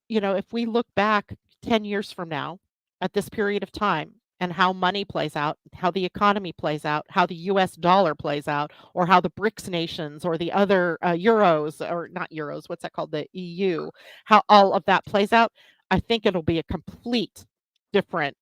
if we look back 10 years from now at this period of time and how money plays out, how the economy plays out, how the US dollar plays out, or how the BRICS nations or the other euros, or not euros, what's that called? The EU, how all of that plays out, I think it'll be a complete different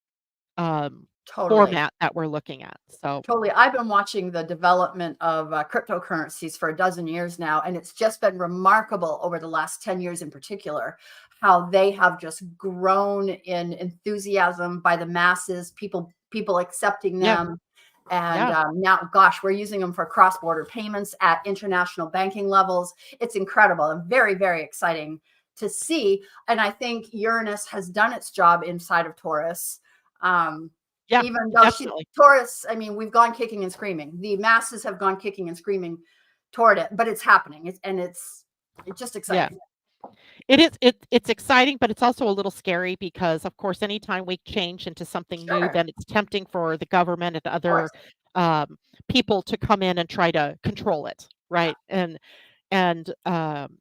um, Totally. format that we're looking at. So, Totally. I've been watching the development of cryptocurrencies for a dozen years now, and it's just been remarkable over the last 10 years in particular, how they have just grown in enthusiasm by the masses, people accepting yeah, them. And yeah. now, gosh, we're using them for cross-border payments at international banking levels. It's incredible and very, very exciting to see. And I think Uranus has done its job inside of Taurus. Um, Yeah, Even though definitely. Taurus, I mean, we've gone kicking and screaming. The masses have gone kicking and screaming toward it, but it's happening. It's just Yeah. exciting. It's exciting, but it's also a little scary because, of course, anytime we change into something new, Sure. then it's tempting for the government and Of course. other um, people to come in and try to control it, Yeah. right? And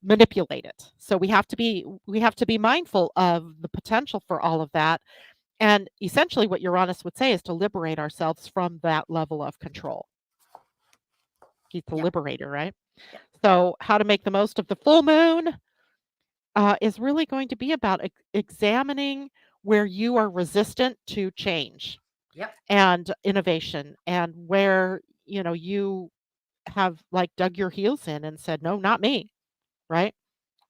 manipulate it. So we have to be mindful of the potential for all of that. And essentially, what Uranus would say is to liberate ourselves from that level of control. He's the Yep. liberator, right? Yep. So, how to make the most of the full moon is really going to be about examining where you are resistant to change Yep. and innovation, and where you have like dug your heels in and said, "No, not me." Right?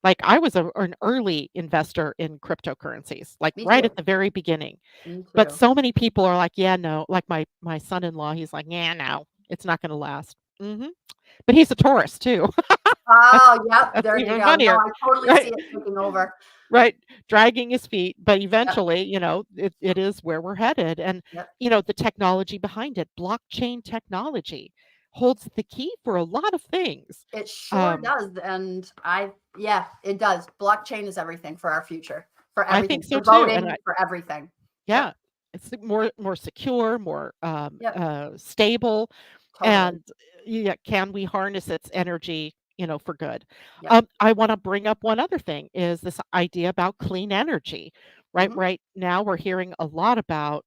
Like I was an early investor in cryptocurrencies, like Me right too. at the very beginning. Me But too. so many people are like, "Yeah, no." Like my son-in-law, he's like, "Yeah, no, it's not going to last." But he's a Taurus too. that's Oh, yep. that's There you even go. No, funnier, I totally see right? it taking over. Right, dragging his feet, but Yep. eventually, it is where we're headed, and, Yep. the technology behind it, blockchain technology holds the key for a lot of things. It sure Um, does. And yeah, it does. Blockchain is everything for our future, for I think everything, so for too, and voting, for everything. Yep. yeah, it's more secure, more, Yep. stable, Totally. and, yeah, can we harness its energy, for good? Yep. I wanna bring up one other thing, is this idea about clean energy, right? Hmm. Right now, we're hearing a lot about,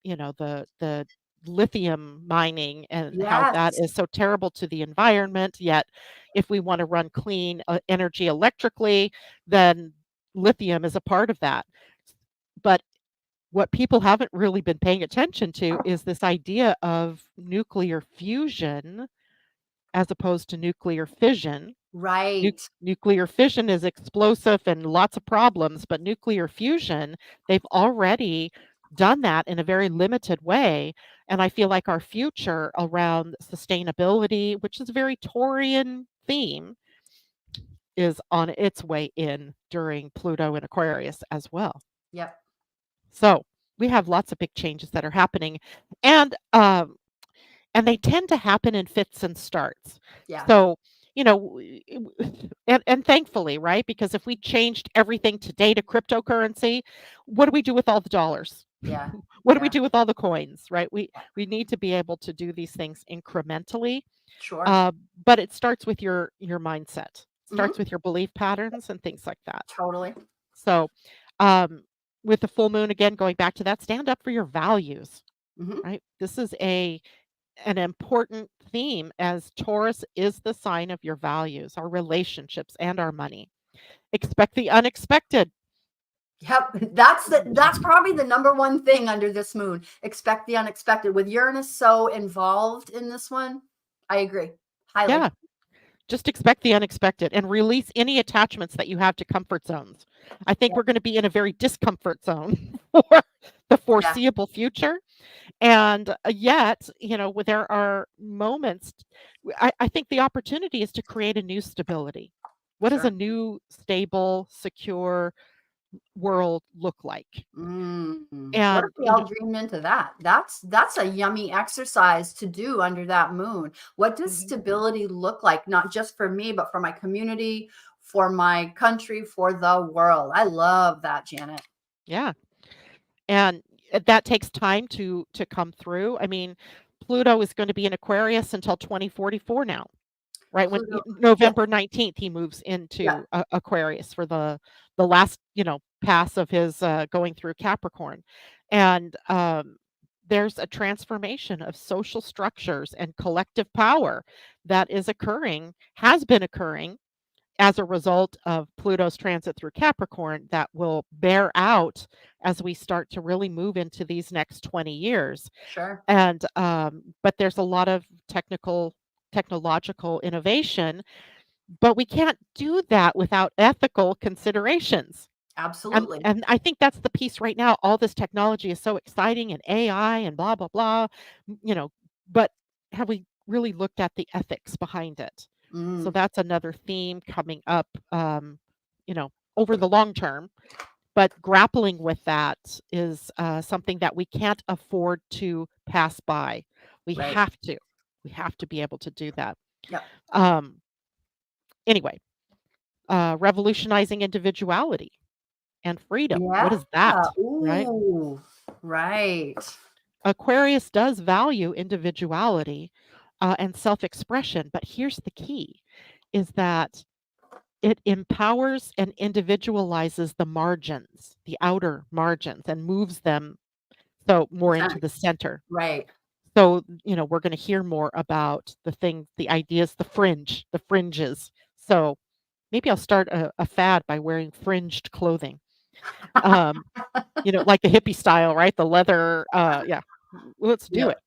the lithium mining and how that Yes. is so terrible to the environment, yet if we wanna run clean, energy electrically, then lithium is a part of that. But what people haven't really been paying attention to is this idea of nuclear fusion as opposed to nuclear fission. Right. Nuclear fission is explosive and lots of problems, but nuclear fusion, they've already done that in a very limited way. And I feel like our future around sustainability, which is a very Taurian theme, is on its way in during Pluto and Aquarius as well. Yep. So we have lots of big changes that are happening, and and they tend to happen in fits and starts. Yeah. So and thankfully, right? Because if we changed everything today to cryptocurrency, what do we do with all the dollars? Yeah. What do we Yeah. do with all the coins? Right? We Yeah. we need to be able to do these things incrementally, Sure. but it starts with your mindset. Hmm. Starts with your belief patterns and things like that. Totally. So, um, with the full moon again, going back to that, stand up for your values, Hmm. right? This is an important theme as Taurus is the sign of your values, our relationships, and our money. Expect the unexpected. Yep. That's probably the number one thing under this moon. Expect the unexpected. With Uranus so involved in this one, I agree. Highly. Yeah, just expect the unexpected and release any attachments that you have to comfort zones. I think Yep. we're going to be in a very discomfort zone for the Yeah. foreseeable future. And yet, there are moments. I think the opportunity is to create a new stability. What does a Sure. new, stable, secure world look like? What And, if we all dream into that? That's a yummy exercise to do under that moon. What does mhm, stability look like, not just for me, but for my community, for my country, for the world? I love that, Janet. yeah, and that takes time to come through. I mean, Pluto is going to be in Aquarius until 2044 now. Right, when Pluto. Yeah, November 19th, he moves yeah, into Aquarius for the last, pass of his, going through Capricorn, and, there's a transformation of social structures and collective power that is occurring has been occurring as a result of Pluto's transit through Capricorn that will bear out as we start to really move into these next 20 years. sure. And but there's a lot of technological innovation, but we can't do that without ethical considerations. Absolutely. And I think that's the piece right now. All this technology is so exciting and AI and blah blah blah, but have we really looked at the ethics behind it? So Mm, that's another theme coming up, over the long term. But grappling with that is something that we can't afford to pass by. We right. have to. We have to be able to do that. Yep. Um, anyway, revolutionizing individuality and freedom. What Yeah. is that, right? Ooh, right. Aquarius does value individuality and self expression, but here's the key is that it empowers and individualizes the margins, the outer margins, and moves them so more into the center. Right. So, we're going to hear more about the things, the ideas, the fringes. So maybe I'll start a fad by wearing fringed clothing. Um, like the hippie style, right? The leather. Yeah, let's do Yep.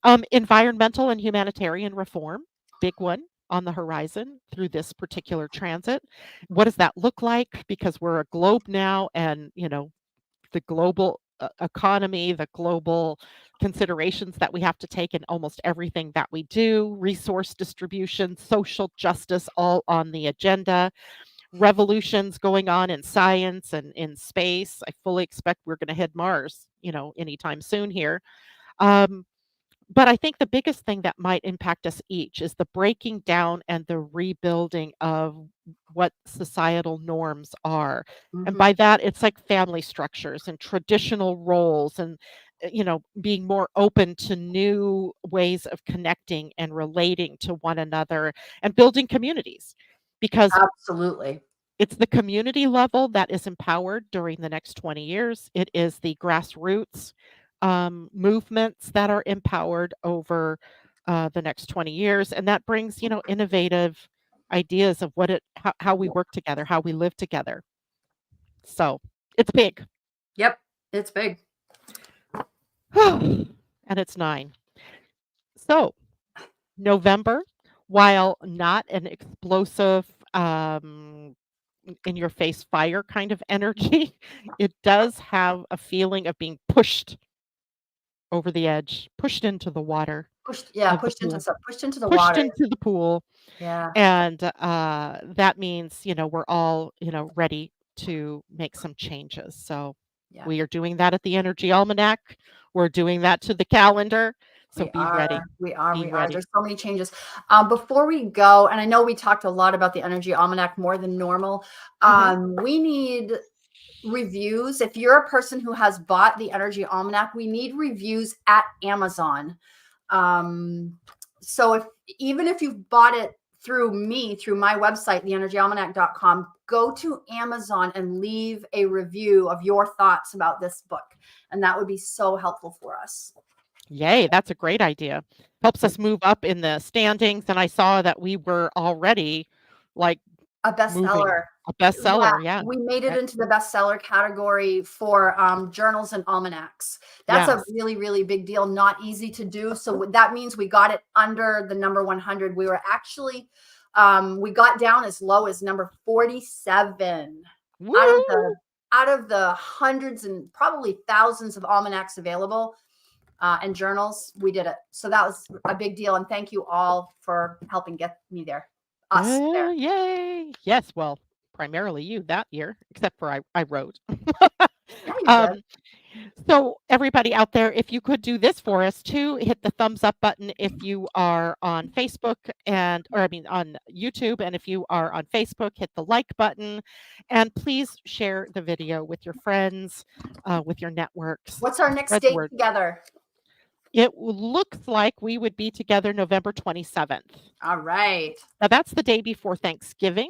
it. Environmental and humanitarian reform, big one on the horizon through this particular transit. What does that look like? Because we're a globe now, and the global economy, the global considerations that we have to take in almost everything that we do, resource distribution, social justice, all on the agenda. Revolutions going on in science and in space. I fully expect we're going to hit Mars, anytime soon here. Um, but I think the biggest thing that might impact us each is the breaking down and the rebuilding of what societal norms are. And Mhm. by that, it's like family structures and traditional roles and, being more open to new ways of connecting and relating to one another and building communities. Because Absolutely. it's the community level that is empowered during the next 20 years. It is the grassroots movements that are empowered over the next 20 years. And that brings, innovative ideas of how we work together, how we live together. So it's big. Yep. It's big. And it's 9. So November, while not an explosive, in your face fire kind of energy, it does have a feeling of being pushed over the edge, pushed into the water of the pool, Pushed into the pushed water. into the pool. Yeah. And that means, we're all, ready to make some changes. So Yeah. we are doing that at the Energy Almanac. We're doing that to the calendar. So We be are, ready. we are, Be we are. ready. There's so many changes. Before we go, and I know we talked a lot about the Energy Almanac more than normal. Hmm. We need reviews. If you're a person who has bought the Energy Almanac, we need reviews at Amazon. So even if you've bought it through me, through my website, theenergyalmanac.com, go to Amazon and leave a review of your thoughts about this book. And that would be so helpful for us. Yay, that's a great idea. Helps us move up in the standings, and I saw that we were already, like, A moving. bestseller. A Yeah, bestseller, yeah. we made it Eh into the bestseller category for journals and almanacs. That's a yes. really, really big deal. Not easy to do. So that means we got it under the number 100. We were actually, we got down as low as number 47 out of Woo! the hundreds and probably thousands of almanacs available and journals. We did it. So that was a big deal. And thank you all for helping get me there. Us there. Yay! Yes, well, primarily you that year, except for I wrote. Yeah, you did. Um, so everybody out there, if you could do this for us too, hit the thumbs up button if you are on Facebook on YouTube, and if you are on Facebook, hit the like button, and please share the video with your friends, with your networks. What's our next Spread the date word. together? It looks like we would be together November 27th. All right. Now that's the day before Thanksgiving,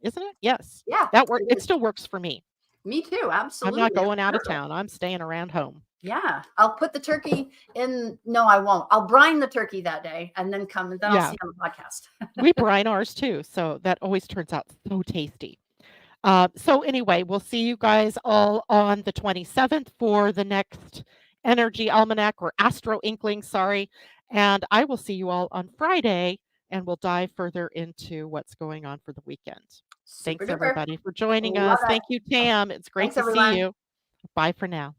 isn't it? Yes. Yeah, it It is. still works for me. Me too. I'm not Absolutely. That's going out of perfect. town. I'm staying around home. Yeah. I'll put the turkey in. No, I won't. I'll brine the turkey that day and then come and then I'll see Yeah, you on the podcast. we brine ours too, so that always turns out so tasty. So anyway, we'll see you guys all on the 27th for the next Energy Almanac or Astro-Inklings, sorry. And I will see you all on Friday, and we'll dive further into what's going on for the weekend. Super Thanks duper. everybody for joining Love us. it. Thank you, Tam. It's great Thanks, to see everyone. you. Bye for now.